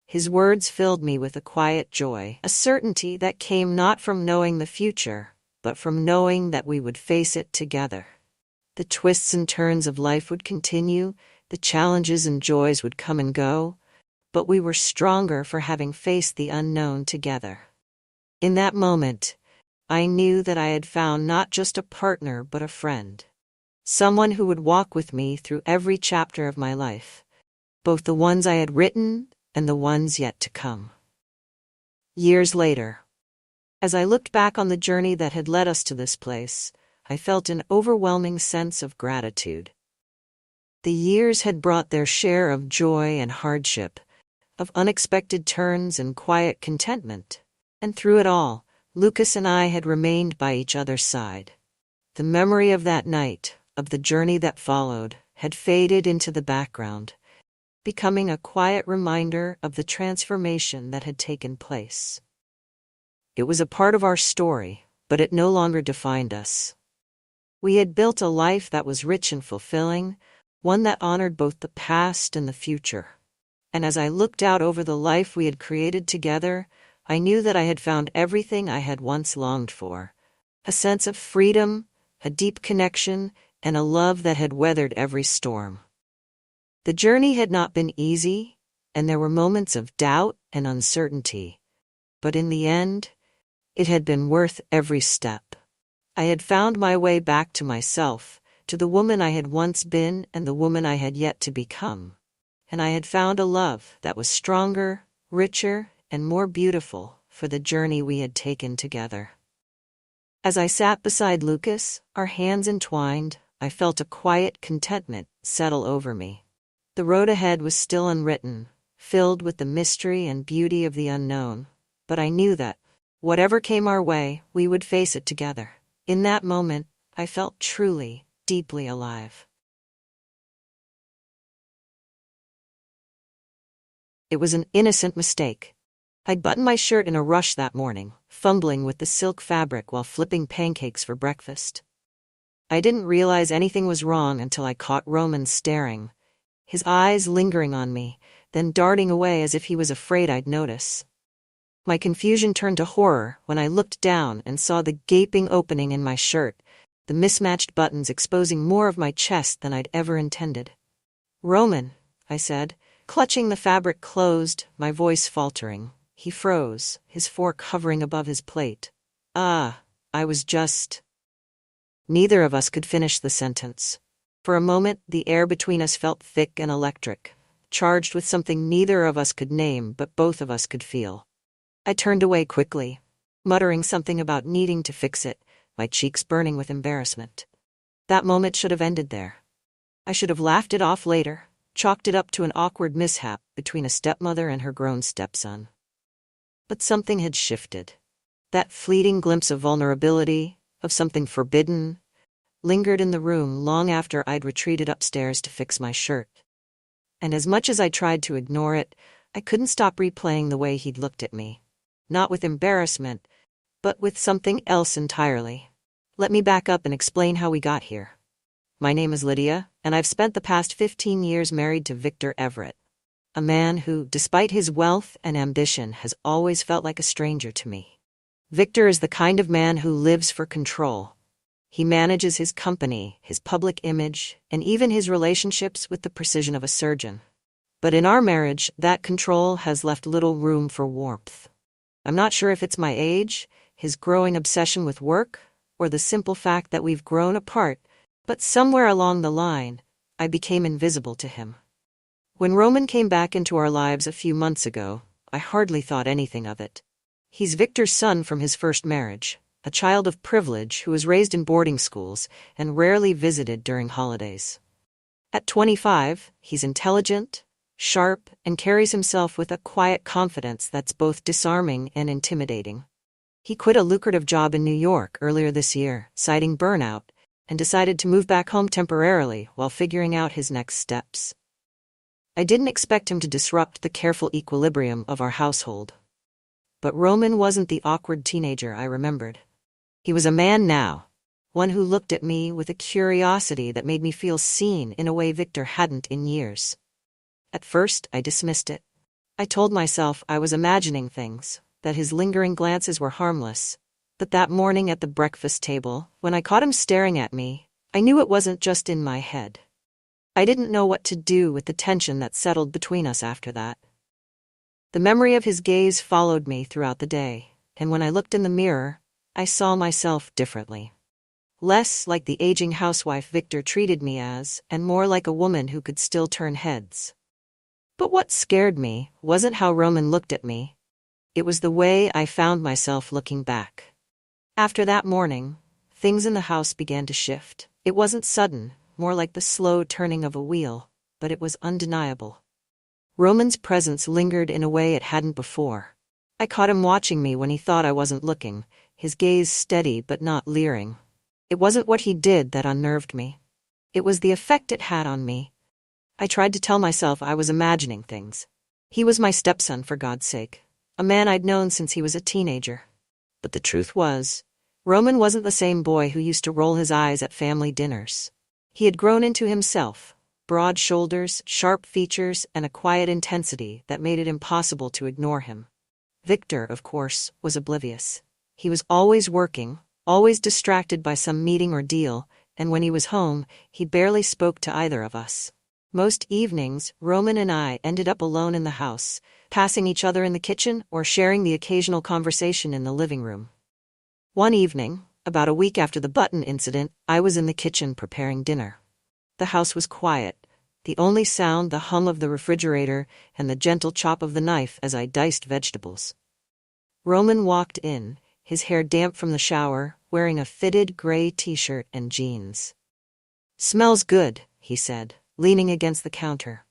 His words filled me with a quiet joy, a certainty that came not from knowing the future, but from knowing that we would face it together. The twists and turns of life would continue, the challenges and joys would come and go, but we were stronger for having faced the unknown together. In that moment, I knew that I had found not just a partner but a friend. Someone who would walk with me through every chapter of my life, both the ones I had written and the ones yet to come. Years later, as I looked back on the journey that had led us to this place, I felt an overwhelming sense of gratitude. The years had brought their share of joy and hardship, of unexpected turns and quiet contentment, and through it all, Lucas and I had remained by each other's side. The memory of that night, of the journey that followed, had faded into the background, becoming a quiet reminder of the transformation that had taken place. It was a part of our story, but it no longer defined us. We had built a life that was rich and fulfilling, one that honored both the past and the future. And as I looked out over the life we had created together, I knew that I had found everything I had once longed for: a sense of freedom, a deep connection, and a love that had weathered every storm. The journey had not been easy, and there were moments of doubt and uncertainty. But in the end, it had been worth every step. I had found my way back to myself, to the woman I had once been and the woman I had yet to become. And I had found a love that was stronger, richer, and more beautiful for the journey we had taken together. As I sat beside Lucas, our hands entwined, I felt a quiet contentment settle over me. The road ahead was still unwritten, filled with the mystery and beauty of the unknown, but I knew that, whatever came our way, we would face it together. In that moment, I felt truly, deeply alive. It was an innocent mistake. I'd buttoned my shirt in a rush that morning, fumbling with the silk fabric while flipping pancakes for breakfast. I didn't realize anything was wrong until I caught Roman staring, his eyes lingering on me, then darting away as if he was afraid I'd notice. My confusion turned to horror when I looked down and saw the gaping opening in my shirt, the mismatched buttons exposing more of my chest than I'd ever intended. "Roman," I said, clutching the fabric closed, my voice faltering. He froze, his fork hovering above his plate. I was just..." Neither of us could finish the sentence. For a moment, the air between us felt thick and electric, charged with something neither of us could name but both of us could feel. I turned away quickly, muttering something about needing to fix it, my cheeks burning with embarrassment. That moment should have ended there. I should have laughed it off later, chalked it up to an awkward mishap between a stepmother and her grown stepson. But something had shifted. That fleeting glimpse of vulnerability, of something forbidden, lingered in the room long after I'd retreated upstairs to fix my shirt. And as much as I tried to ignore it, I couldn't stop replaying the way he'd looked at me. Not with embarrassment, but with something else entirely. Let me back up and explain how we got here. My name is Lydia, and I've spent the past 15 years married to Victor Everett, a man who, despite his wealth and ambition, has always felt like a stranger to me. Victor is the kind of man who lives for control. He manages his company, his public image, and even his relationships with the precision of a surgeon. But in our marriage, that control has left little room for warmth. I'm not sure if it's my age, his growing obsession with work, or the simple fact that we've grown apart, but somewhere along the line, I became invisible to him. When Roman came back into our lives a few months ago, I hardly thought anything of it. He's Victor's son from his first marriage, a child of privilege who was raised in boarding schools and rarely visited during holidays. At 25, he's intelligent, sharp, and carries himself with a quiet confidence that's both disarming and intimidating. He quit a lucrative job in New York earlier this year, citing burnout, and decided to move back home temporarily while figuring out his next steps. I didn't expect him to disrupt the careful equilibrium of our household. But Roman wasn't the awkward teenager I remembered. He was a man now, one who looked at me with a curiosity that made me feel seen in a way Victor hadn't in years. At first, I dismissed it. I told myself I was imagining things, that his lingering glances were harmless. But that morning at the breakfast table, when I caught him staring at me, I knew it wasn't just in my head. I didn't know what to do with the tension that settled between us after that. The memory of his gaze followed me throughout the day, and when I looked in the mirror, I saw myself differently. Less like the aging housewife Victor treated me as, and more like a woman who could still turn heads. But what scared me wasn't how Roman looked at me. It was the way I found myself looking back. After that morning, things in the house began to shift. It wasn't sudden, more like the slow turning of a wheel, but it was undeniable. Roman's presence lingered in a way it hadn't before. I caught him watching me when he thought I wasn't looking, his gaze steady but not leering. It wasn't what he did that unnerved me. It was the effect it had on me. I tried to tell myself I was imagining things. He was my stepson, for God's sake, a man I'd known since he was a teenager. But the truth was, Roman wasn't the same boy who used to roll his eyes at family dinners. He had grown into himself, broad shoulders, sharp features, and a quiet intensity that made it impossible to ignore him. Victor, of course, was oblivious. He was always working, always distracted by some meeting or deal, and when he was home, he barely spoke to either of us. Most evenings, Roman and I ended up alone in the house, passing each other in the kitchen or sharing the occasional conversation in the living room. One evening, about a week after the button incident, I was in the kitchen preparing dinner. The house was quiet, the only sound the hum of the refrigerator and the gentle chop of the knife as I diced vegetables. Roman walked in, his hair damp from the shower, wearing a fitted gray t-shirt and jeans. "Smells good," he said, leaning against the counter.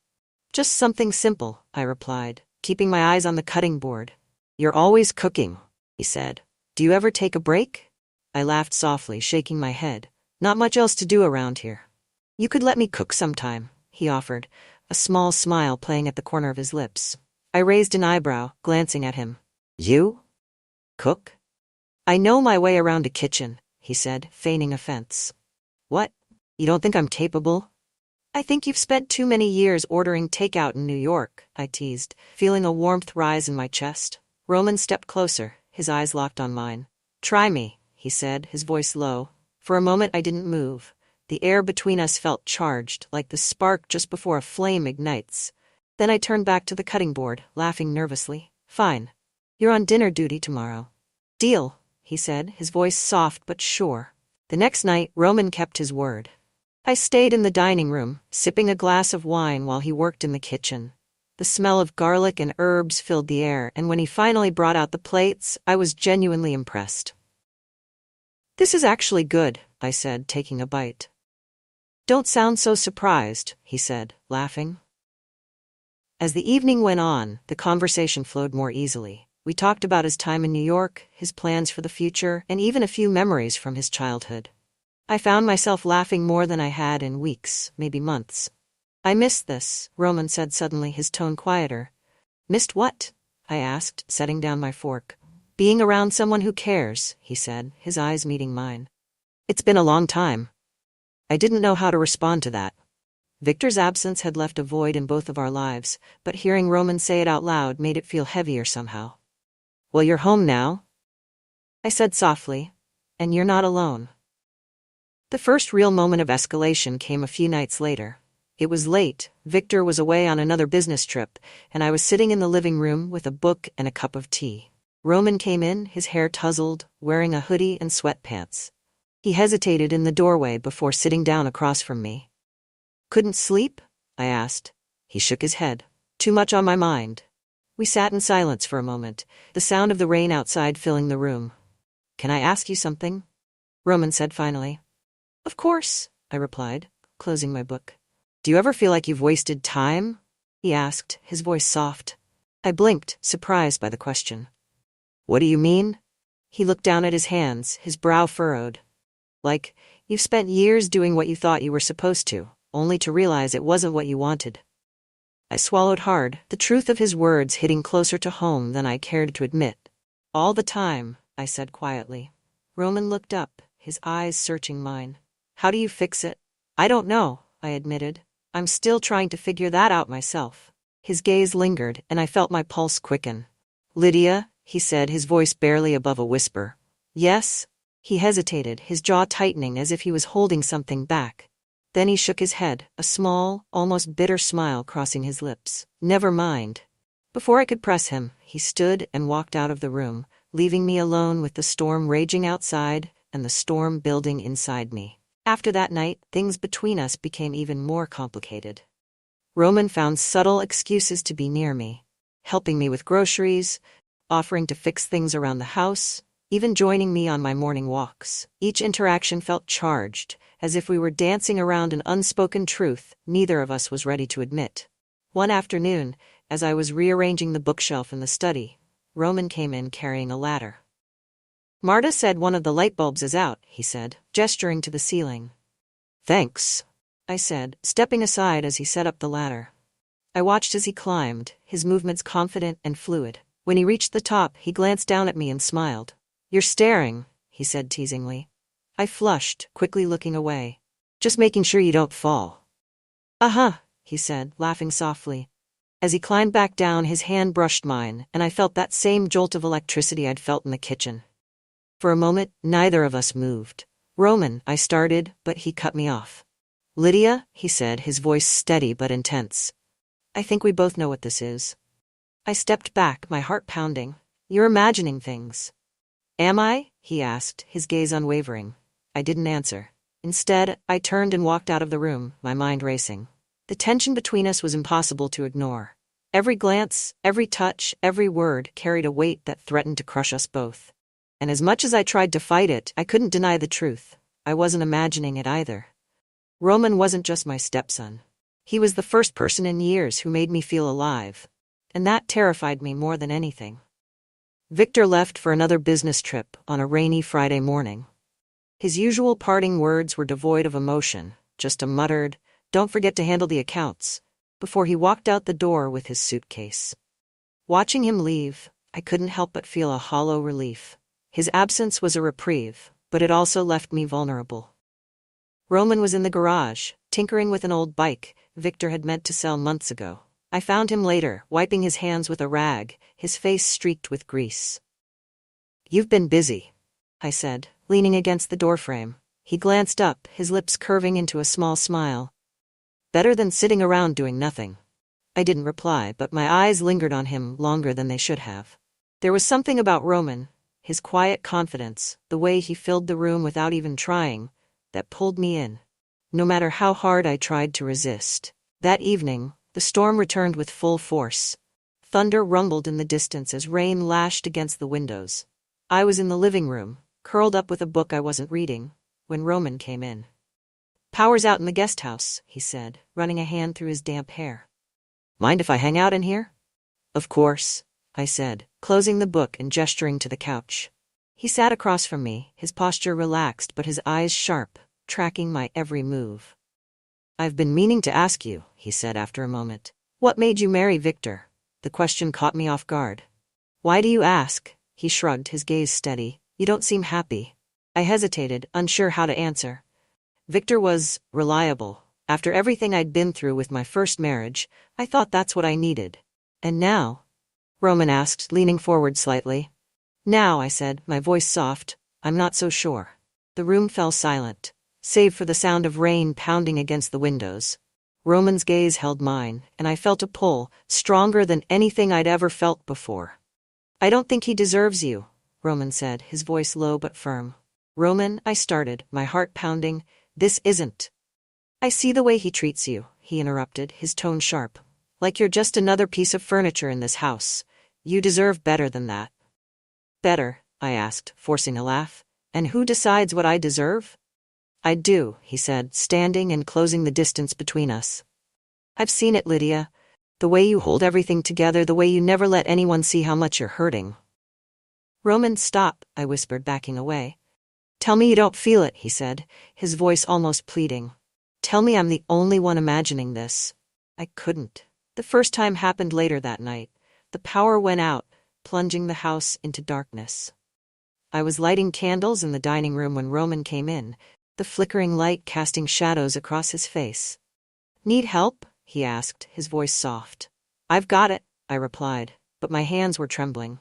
"Just something simple," I replied, keeping my eyes on the cutting board. "You're always cooking," he said. "Do you ever take a break?" I laughed softly, shaking my head. "Not much else to do around here." "You could let me cook sometime," he offered, a small smile playing at the corner of his lips. I raised an eyebrow, glancing at him. "You? Cook?" "I know my way around a kitchen," he said, feigning offense. "What? You don't think I'm capable?" "I think you've spent too many years ordering takeout in New York," I teased, feeling a warmth rise in my chest. Roman stepped closer, his eyes locked on mine. "Try me," he said, his voice low. For a moment I didn't move. The air between us felt charged, like the spark just before a flame ignites. Then I turned back to the cutting board, laughing nervously. "Fine. You're on dinner duty tomorrow." "Deal," he said, his voice soft but sure. The next night, Roman kept his word. I stayed in the dining room, sipping a glass of wine while he worked in the kitchen. The smell of garlic and herbs filled the air, and when he finally brought out the plates, I was genuinely impressed. "This is actually good," I said, taking a bite. "Don't sound so surprised," he said, laughing. As the evening went on, the conversation flowed more easily. We talked about his time in New York, his plans for the future, and even a few memories from his childhood. I found myself laughing more than I had in weeks, maybe months. "I missed this," Roman said suddenly, his tone quieter. "Missed what?" I asked, setting down my fork. "Being around someone who cares," he said, his eyes meeting mine. "It's been a long time." I didn't know how to respond to that. Victor's absence had left a void in both of our lives, but hearing Roman say it out loud made it feel heavier somehow. "Well, you're home now," I said softly, "and you're not alone." The first real moment of escalation came a few nights later. It was late, Victor was away on another business trip, and I was sitting in the living room with a book and a cup of tea. Roman came in, his hair tousled, wearing a hoodie and sweatpants. He hesitated in the doorway before sitting down across from me. "Couldn't sleep?" I asked. He shook his head. "Too much on my mind." We sat in silence for a moment, the sound of the rain outside filling the room. "Can I ask you something?" Roman said finally. "Of course," I replied, closing my book. "Do you ever feel like you've wasted time?" he asked, his voice soft. I blinked, surprised by the question. "What do you mean?" He looked down at his hands, his brow furrowed. Like, you've spent years doing what you thought you were supposed to, only to realize it wasn't what you wanted. I swallowed hard, the truth of his words hitting closer to home than I cared to admit. All the time, I said quietly. Roman looked up, his eyes searching mine. How do you fix it? I don't know, I admitted. I'm still trying to figure that out myself. His gaze lingered, and I felt my pulse quicken. Lydia, he said, his voice barely above a whisper. Yes? He hesitated, his jaw tightening as if he was holding something back. Then he shook his head, a small, almost bitter smile crossing his lips. Never mind. Before I could press him, he stood and walked out of the room, leaving me alone with the storm raging outside and the storm building inside me. After that night, things between us became even more complicated. Roman found subtle excuses to be near me, helping me with groceries, offering to fix things around the house, even joining me on my morning walks. Each interaction felt charged, as if we were dancing around an unspoken truth neither of us was ready to admit. One afternoon, as I was rearranging the bookshelf in the study, Roman came in carrying a ladder. Marta said one of the light bulbs is out, he said, gesturing to the ceiling. Thanks, I said, stepping aside as he set up the ladder. I watched as he climbed, his movements confident and fluid. When he reached the top, he glanced down at me and smiled. You're staring, he said teasingly. I flushed, quickly looking away. Just making sure you don't fall. Uh-huh, he said, laughing softly. As he climbed back down, his hand brushed mine, and I felt that same jolt of electricity I'd felt in the kitchen. For a moment, neither of us moved. Roman, I started, but he cut me off. Lydia, he said, his voice steady but intense. I think we both know what this is. I stepped back, my heart pounding. You're imagining things. Am I? He asked, his gaze unwavering. I didn't answer. Instead, I turned and walked out of the room, my mind racing. The tension between us was impossible to ignore. Every glance, every touch, every word carried a weight that threatened to crush us both. And as much as I tried to fight it, I couldn't deny the truth. I wasn't imagining it either. Roman wasn't just my stepson. He was the first person in years who made me feel alive. And that terrified me more than anything. Victor left for another business trip on a rainy Friday morning. His usual parting words were devoid of emotion, just a muttered, "Don't forget to handle the accounts," before he walked out the door with his suitcase. Watching him leave, I couldn't help but feel a hollow relief. His absence was a reprieve, but it also left me vulnerable. Roman was in the garage, tinkering with an old bike Victor had meant to sell months ago. I found him later, wiping his hands with a rag, his face streaked with grease. "You've been busy," I said, leaning against the doorframe. He glanced up, his lips curving into a small smile. "Better than sitting around doing nothing." I didn't reply, but my eyes lingered on him longer than they should have. There was something about Roman, his quiet confidence, the way he filled the room without even trying, that pulled me in. No matter how hard I tried to resist. That evening, the storm returned with full force. Thunder rumbled in the distance as rain lashed against the windows. I was in the living room, curled up with a book I wasn't reading, when Roman came in. "Power's out in the guest house," he said, running a hand through his damp hair. "Mind if I hang out in here?" "Of course," I said, closing the book and gesturing to the couch. He sat across from me, his posture relaxed but his eyes sharp, tracking my every move. "I've been meaning to ask you," he said after a moment. "What made you marry Victor?" The question caught me off guard. "Why do you ask?" He shrugged, his gaze steady. "You don't seem happy." I hesitated, unsure how to answer. Victor was reliable. After everything I'd been through with my first marriage, I thought that's what I needed. "And now?" Roman asked, leaning forward slightly. "Now," I said, my voice soft, "I'm not so sure." The room fell silent, save for the sound of rain pounding against the windows. Roman's gaze held mine, and I felt a pull, stronger than anything I'd ever felt before. "I don't think he deserves you," Roman said, his voice low but firm. "Roman," I started, my heart pounding, "this isn't." "I see the way he treats you," he interrupted, his tone sharp. "Like you're just another piece of furniture in this house. You deserve better than that." "Better?" I asked, forcing a laugh. "And who decides what I deserve?" "I do," he said, standing and closing the distance between us. "I've seen it, Lydia. The way you hold everything together, the way you never let anyone see how much you're hurting." "Roman, stop," I whispered, backing away. Tell me you don't feel it, he said, his voice almost pleading. Tell me I'm the only one imagining this. I couldn't. The first time happened later that night. The power went out, plunging the house into darkness. I was lighting candles in the dining room when Roman came in, the flickering light casting shadows across his face. Need help? He asked, his voice soft. I've got it, I replied, but my hands were trembling.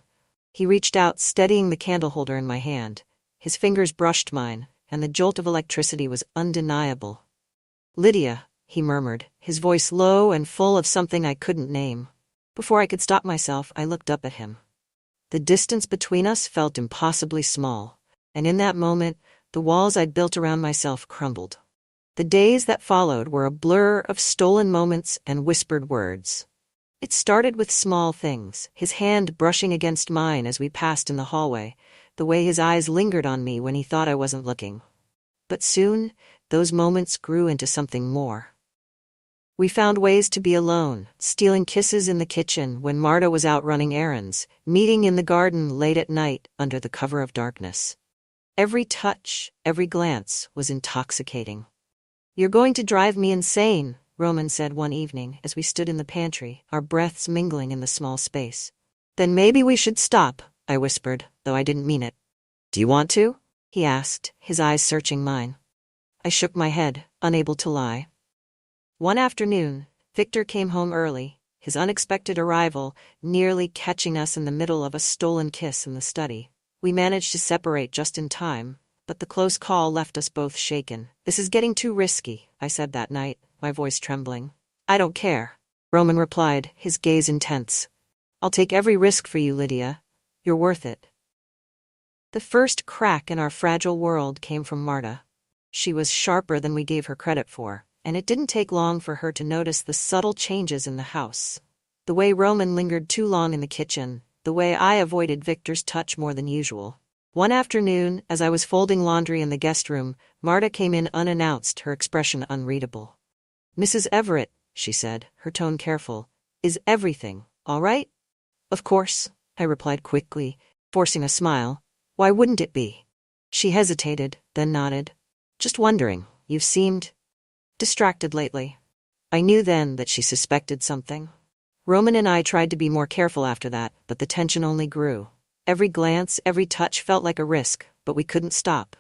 He reached out, steadying the candle holder in my hand. His fingers brushed mine, and the jolt of electricity was undeniable. Lydia, he murmured, his voice low and full of something I couldn't name. Before I could stop myself, I looked up at him. The distance between us felt impossibly small, and in that moment, the walls I'd built around myself crumbled. The days that followed were a blur of stolen moments and whispered words. It started with small things, his hand brushing against mine as we passed in the hallway, the way his eyes lingered on me when he thought I wasn't looking. But soon, those moments grew into something more. We found ways to be alone, stealing kisses in the kitchen when Marta was out running errands, meeting in the garden late at night under the cover of darkness. Every touch, every glance was intoxicating. You're going to drive me insane, Roman said one evening as we stood in the pantry, our breaths mingling in the small space. Then maybe we should stop, I whispered, though I didn't mean it. Do you want to? He asked, his eyes searching mine. I shook my head, unable to lie. One afternoon, Victor came home early, his unexpected arrival nearly catching us in the middle of a stolen kiss in the study. We managed to separate just in time, but the close call left us both shaken. This is getting too risky, I said that night, my voice trembling. I don't care, Roman replied, his gaze intense. I'll take every risk for you, Lydia. You're worth it. The first crack in our fragile world came from Marta. She was sharper than we gave her credit for, and it didn't take long for her to notice the subtle changes in the house. The way Roman lingered too long in the kitchen, the way I avoided Victor's touch more than usual. One afternoon, as I was folding laundry in the guest room, Marta came in unannounced, her expression unreadable. Mrs. Everett, she said, her tone careful, is everything all right? Of course, I replied quickly, forcing a smile. Why wouldn't it be? She hesitated, then nodded. Just wondering, you've seemed distracted lately. I knew then that she suspected something. Roman and I tried to be more careful after that, but the tension only grew. Every glance, every touch felt like a risk, but we couldn't stop.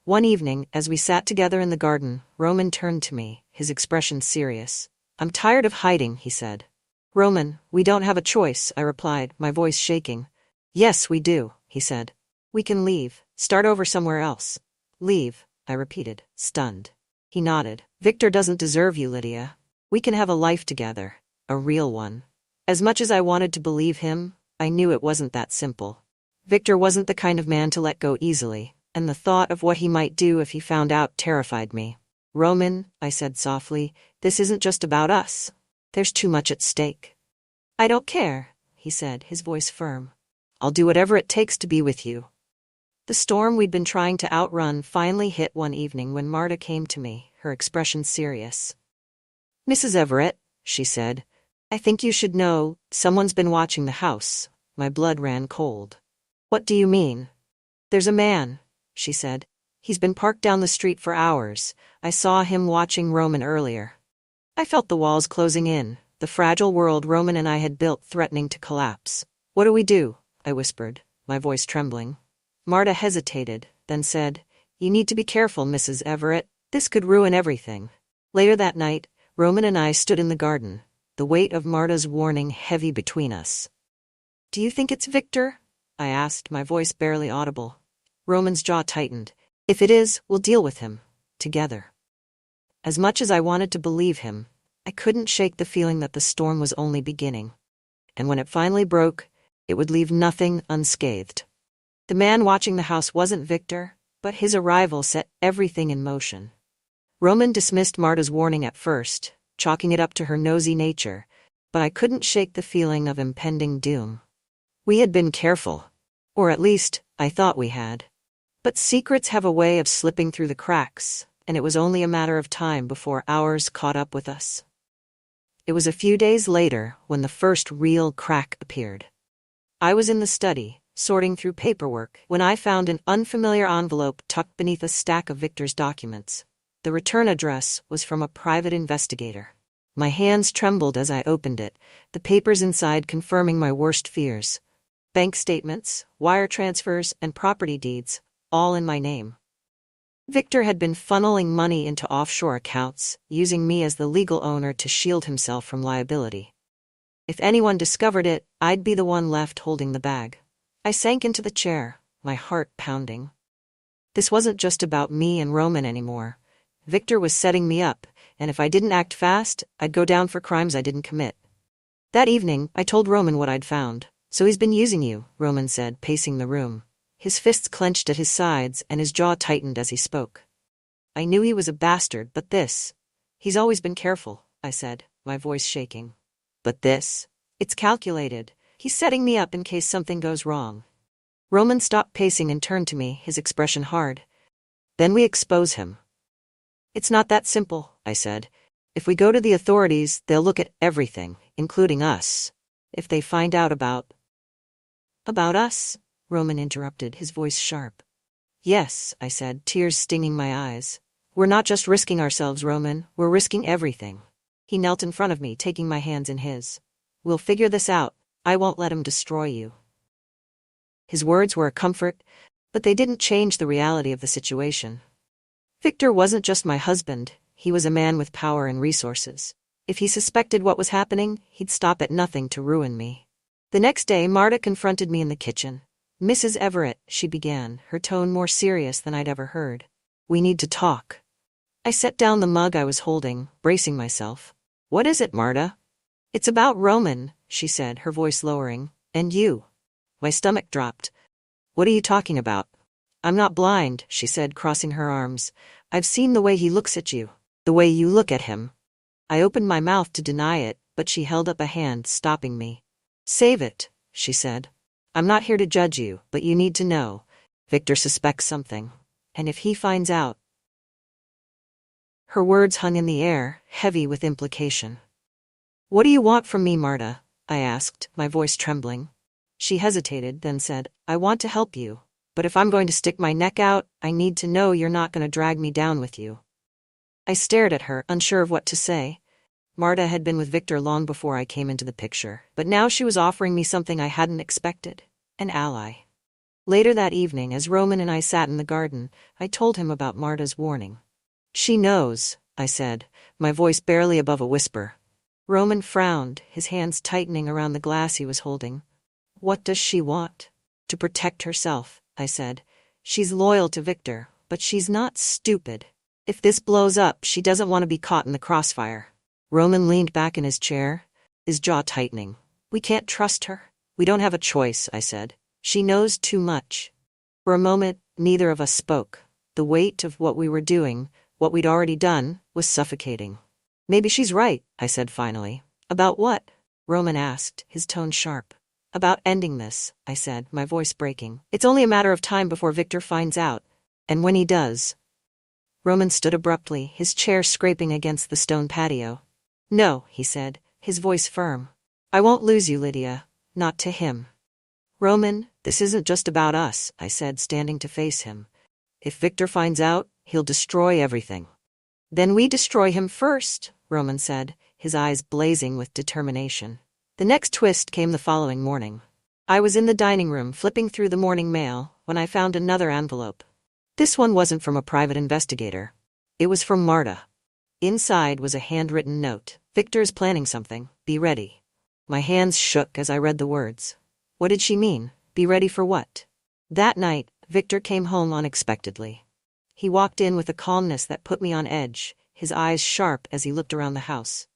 One evening, as we sat together in the garden, Roman turned to me, his expression serious. I'm tired of hiding, he said. Roman, we don't have a choice, I replied, my voice shaking. Yes, we do, he said. We can leave, start over somewhere else. Leave, I repeated, stunned. He nodded. Victor doesn't deserve you, Lydia. We can have a life together, a real one. As much as I wanted to believe him, I knew it wasn't that simple. Victor wasn't the kind of man to let go easily, and the thought of what he might do if he found out terrified me. Roman, I said softly, this isn't just about us. There's too much at stake. I don't care, he said, his voice firm. I'll do whatever it takes to be with you. The storm we'd been trying to outrun finally hit one evening when Marta came to me, her expression serious. Mrs. Everett, she said, I think you should know, someone's been watching the house. My blood ran cold. What do you mean? There's a man, she said. He's been parked down the street for hours. I saw him watching Roman earlier. I felt the walls closing in, the fragile world Roman and I had built threatening to collapse. What do we do? I whispered, my voice trembling. Marta hesitated, then said, You need to be careful, Mrs. Everett. This could ruin everything. Later that night, Roman and I stood in the garden, the weight of Marta's warning heavy between us. Do you think it's Victor? I asked, my voice barely audible. Roman's jaw tightened. If it is, we'll deal with him. Together. As much as I wanted to believe him, I couldn't shake the feeling that the storm was only beginning. And when it finally broke, it would leave nothing unscathed. The man watching the house wasn't Victor, but his arrival set everything in motion. Roman dismissed Marta's warning at first, chalking it up to her nosy nature, but I couldn't shake the feeling of impending doom. We had been careful, or at least, I thought we had. But secrets have a way of slipping through the cracks, and it was only a matter of time before ours caught up with us. It was a few days later when the first real crack appeared. I was in the study, sorting through paperwork, when I found an unfamiliar envelope tucked beneath a stack of Victor's documents. The return address was from a private investigator. My hands trembled as I opened it, the papers inside confirming my worst fears. Bank statements, wire transfers, and property deeds, all in my name. Victor had been funneling money into offshore accounts, using me as the legal owner to shield himself from liability. If anyone discovered it, I'd be the one left holding the bag. I sank into the chair, my heart pounding. This wasn't just about me and Roman anymore. Victor was setting me up, and if I didn't act fast, I'd go down for crimes I didn't commit. That evening, I told Roman what I'd found. "So he's been using you," Roman said, pacing the room. His fists clenched at his sides and his jaw tightened as he spoke. I knew he was a bastard, but this... He's always been careful, I said, my voice shaking. But this? It's calculated. He's setting me up in case something goes wrong. Roman stopped pacing and turned to me, his expression hard. Then we expose him. It's not that simple, I said. If we go to the authorities, they'll look at everything, including us. If they find out about us? Roman interrupted, his voice sharp. Yes, I said, tears stinging my eyes. We're not just risking ourselves, Roman, we're risking everything. He knelt in front of me, taking my hands in his. We'll figure this out. I won't let him destroy you. His words were a comfort, but they didn't change the reality of the situation. Victor wasn't just my husband, he was a man with power and resources. If he suspected what was happening, he'd stop at nothing to ruin me. The next day, Marta confronted me in the kitchen. "Mrs. Everett," she began, her tone more serious than I'd ever heard. "We need to talk." I set down the mug I was holding, bracing myself. "What is it, Marta?" "It's about Roman," she said, her voice lowering. "And you." My stomach dropped. "What are you talking about?" "I'm not blind," she said, crossing her arms. "I've seen the way he looks at you, the way you look at him." I opened my mouth to deny it, but she held up a hand, stopping me. "Save it," she said. "I'm not here to judge you, but you need to know. Victor suspects something. And if he finds out..." Her words hung in the air, heavy with implication. "What do you want from me, Marta?" I asked, my voice trembling. She hesitated, then said, "I want to help you. But if I'm going to stick my neck out, I need to know you're not going to drag me down with you." I stared at her, unsure of what to say. Marta had been with Victor long before I came into the picture, but now she was offering me something I hadn't expected. An ally. Later that evening, as Roman and I sat in the garden, I told him about Marta's warning. "She knows," I said, my voice barely above a whisper. Roman frowned, his hands tightening around the glass he was holding. "What does she want?" "To protect herself," I said. "She's loyal to Victor, but she's not stupid. If this blows up, she doesn't want to be caught in the crossfire." Roman leaned back in his chair, his jaw tightening. "We can't trust her." "We don't have a choice," I said. "She knows too much." For a moment, neither of us spoke. The weight of what we were doing, what we'd already done, was suffocating. "Maybe she's right," I said finally. "About what?" Roman asked, his tone sharp. "About ending this," I said, my voice breaking. "It's only a matter of time before Victor finds out. And when he does..." Roman stood abruptly, his chair scraping against the stone patio. "No," he said, his voice firm. "I won't lose you, Lydia. Not to him." "Roman, this isn't just about us," I said, standing to face him. "If Victor finds out, he'll destroy everything." "Then we destroy him first," Roman said, his eyes blazing with determination. The next twist came the following morning. I was in the dining room flipping through the morning mail when I found another envelope. This one wasn't from a private investigator. It was from Marta. Inside was a handwritten note. "Victor's planning something. Be ready." My hands shook as I read the words. What did she mean? Be ready for what? That night, Victor came home unexpectedly. He walked in with a calmness that put me on edge, his eyes sharp as he looked around the house.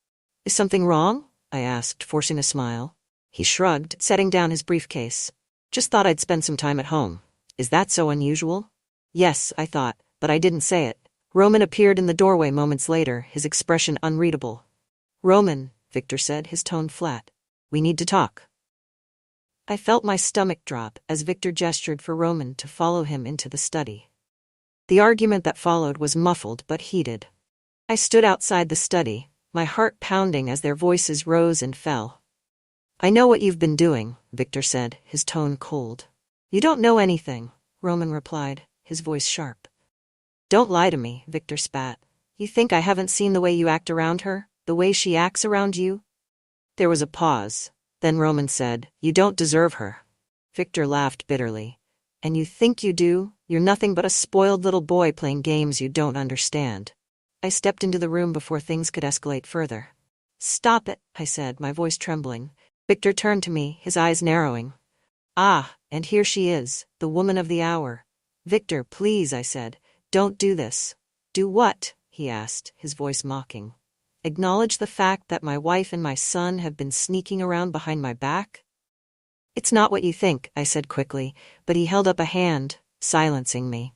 "Is something wrong?" I asked, forcing a smile. He shrugged, setting down his briefcase. "Just thought I'd spend some time at home. Is that so unusual?" "Yes," I thought, but I didn't say it. Roman appeared in the doorway moments later, his expression unreadable. "Roman," Victor said, his tone flat. "We need to talk." I felt my stomach drop as Victor gestured for Roman to follow him into the study. The argument that followed was muffled but heated. I stood outside the study, my heart pounding as their voices rose and fell. "I know what you've been doing," Victor said, his tone cold. You don't know anything, Roman replied, his voice sharp. Don't lie to me, Victor spat. You think I haven't seen the way you act around her, the way she acts around you? There was a pause. Then Roman said, You don't deserve her. Victor laughed bitterly. And you think you do? You're nothing but a spoiled little boy playing games you don't understand. I stepped into the room before things could escalate further. Stop it, I said, my voice trembling. Victor turned to me, his eyes narrowing. Ah, and here she is, the woman of the hour. Victor, please, I said, don't do this. Do what? He asked, his voice mocking. Acknowledge the fact that my wife and my son have been sneaking around behind my back? It's not what you think, I said quickly, but he held up a hand, silencing me.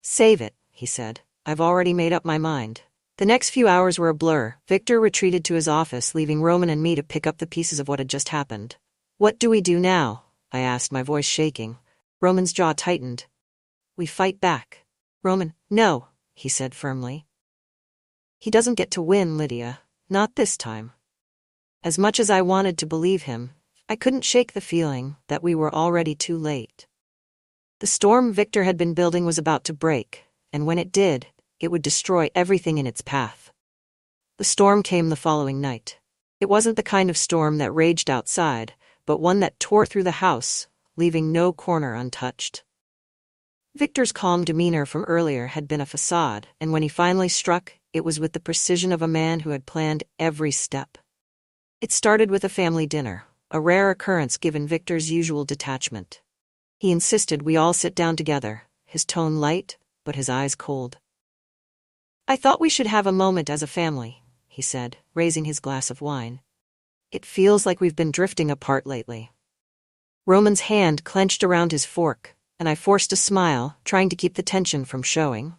Save it, he said. I've already made up my mind. The next few hours were a blur. Victor retreated to his office, leaving Roman and me to pick up the pieces of what had just happened. What do we do now? I asked, my voice shaking. Roman's jaw tightened. We fight back. Roman, no, he said firmly. He doesn't get to win, Lydia. Not this time. As much as I wanted to believe him, I couldn't shake the feeling that we were already too late. The storm Victor had been building was about to break, and when it did, it would destroy everything in its path. The storm came the following night. It wasn't the kind of storm that raged outside, but one that tore through the house, leaving no corner untouched. Victor's calm demeanor from earlier had been a facade, and when he finally struck, it was with the precision of a man who had planned every step. It started with a family dinner, a rare occurrence given Victor's usual detachment. He insisted we all sit down together, his tone light, but his eyes cold. I thought we should have a moment as a family, he said, raising his glass of wine. It feels like we've been drifting apart lately. Roman's hand clenched around his fork, and I forced a smile, trying to keep the tension from showing.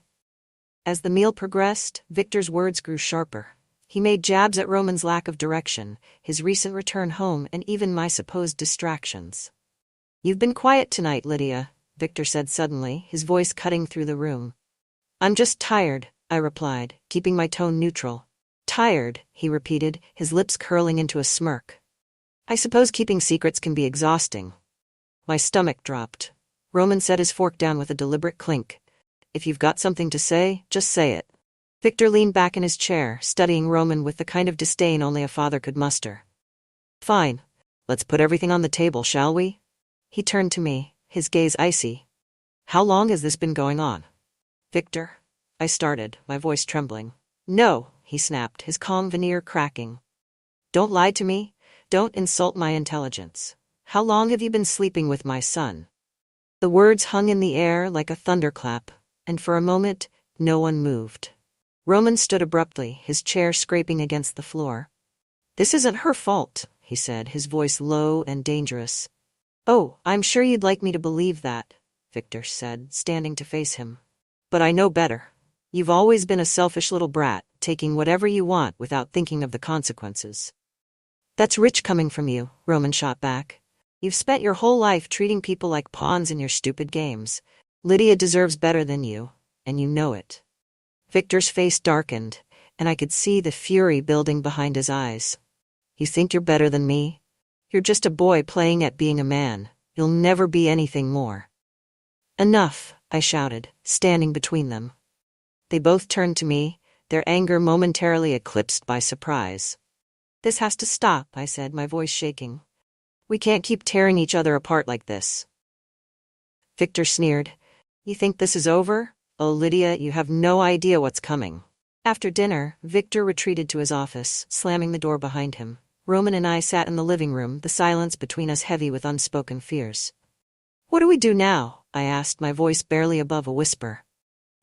As the meal progressed, Victor's words grew sharper. He made jabs at Roman's lack of direction, his recent return home, and even my supposed distractions. You've been quiet tonight, Lydia, Victor said suddenly, his voice cutting through the room. I'm just tired, I replied, keeping my tone neutral. Tired, he repeated, his lips curling into a smirk. I suppose keeping secrets can be exhausting. My stomach dropped. Roman set his fork down with a deliberate clink. If you've got something to say, just say it. Victor leaned back in his chair, studying Roman with the kind of disdain only a father could muster. Fine. Let's put everything on the table, shall we? He turned to me, his gaze icy. How long has this been going on? Victor? I started, my voice trembling. No, he snapped, his calm veneer cracking. Don't lie to me. Don't insult my intelligence. How long have you been sleeping with my son? The words hung in the air like a thunderclap, and for a moment, no one moved. Roman stood abruptly, his chair scraping against the floor. This isn't her fault, he said, his voice low and dangerous. Oh, I'm sure you'd like me to believe that, Victor said, standing to face him. But I know better. You've always been a selfish little brat, taking whatever you want without thinking of the consequences. That's rich coming from you, Roman shot back. You've spent your whole life treating people like pawns in your stupid games. Lydia deserves better than you, and you know it. Victor's face darkened, and I could see the fury building behind his eyes. You think you're better than me? You're just a boy playing at being a man. You'll never be anything more. Enough, I shouted, standing between them. They both turned to me, their anger momentarily eclipsed by surprise. This has to stop, I said, my voice shaking. We can't keep tearing each other apart like this. Victor sneered. You think this is over? Oh, Lydia, you have no idea what's coming. After dinner, Victor retreated to his office, slamming the door behind him. Roman and I sat in the living room, the silence between us heavy with unspoken fears. What do we do now? I asked, my voice barely above a whisper.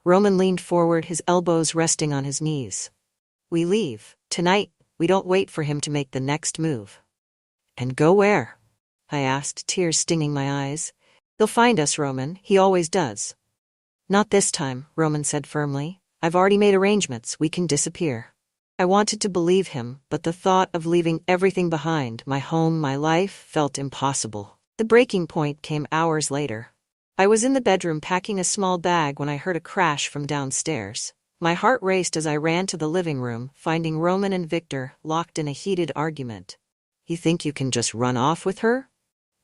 Roman leaned forward, his elbows resting on his knees. We leave. Tonight, we don't wait for him to make the next move. And go where? I asked, tears stinging my eyes. He'll find us, Roman. He always does. Not this time, Roman said firmly. I've already made arrangements. We can disappear. I wanted to believe him, but the thought of leaving everything behind, my home, my life, felt impossible. The breaking point came hours later. I was in the bedroom packing a small bag when I heard a crash from downstairs. My heart raced as I ran to the living room, finding Roman and Victor locked in a heated argument. You think you can just run off with her?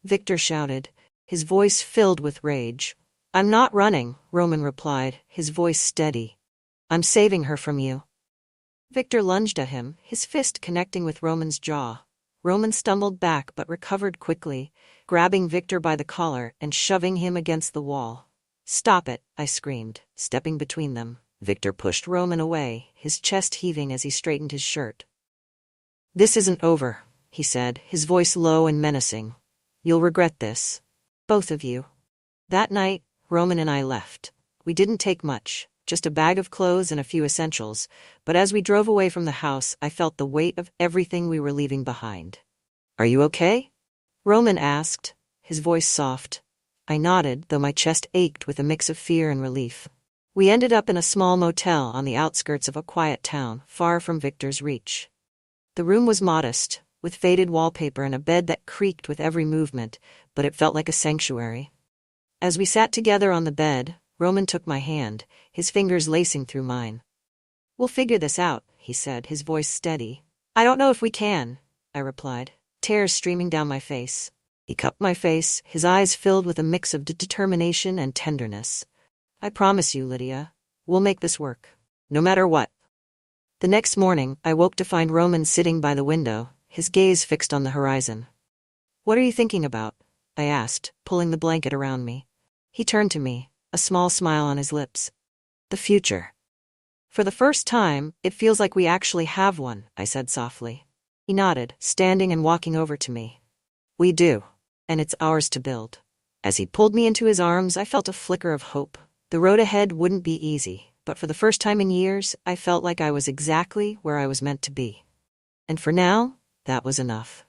Victor shouted, his voice filled with rage. I'm not running, Roman replied, his voice steady. I'm saving her from you. Victor lunged at him, his fist connecting with Roman's jaw. Roman stumbled back but recovered quickly, grabbing Victor by the collar and shoving him against the wall. Stop it, I screamed, stepping between them. Victor pushed Roman away, his chest heaving as he straightened his shirt. This isn't over, he said, his voice low and menacing. You'll regret this. Both of you. That night, Roman and I left. We didn't take much, just a bag of clothes and a few essentials, but as we drove away from the house, I felt the weight of everything we were leaving behind. Are you okay? Roman asked, his voice soft. I nodded, though my chest ached with a mix of fear and relief. We ended up in a small motel on the outskirts of a quiet town, far from Victor's reach. The room was modest, with faded wallpaper and a bed that creaked with every movement, but it felt like a sanctuary. As we sat together on the bed, Roman took my hand, his fingers lacing through mine. We'll figure this out, he said, his voice steady. I don't know if we can, I replied, tears streaming down my face. He cupped my face, his eyes filled with a mix of determination and tenderness. I promise you, Lydia, we'll make this work, no matter what. The next morning, I woke to find Roman sitting by the window, his gaze fixed on the horizon. What are you thinking about? I asked, pulling the blanket around me. He turned to me, a small smile on his lips. The future. For the first time, it feels like we actually have one, I said softly. He nodded, standing and walking over to me. We do, and it's ours to build. As he pulled me into his arms, I felt a flicker of hope. The road ahead wouldn't be easy, but for the first time in years, I felt like I was exactly where I was meant to be. And for now, that was enough.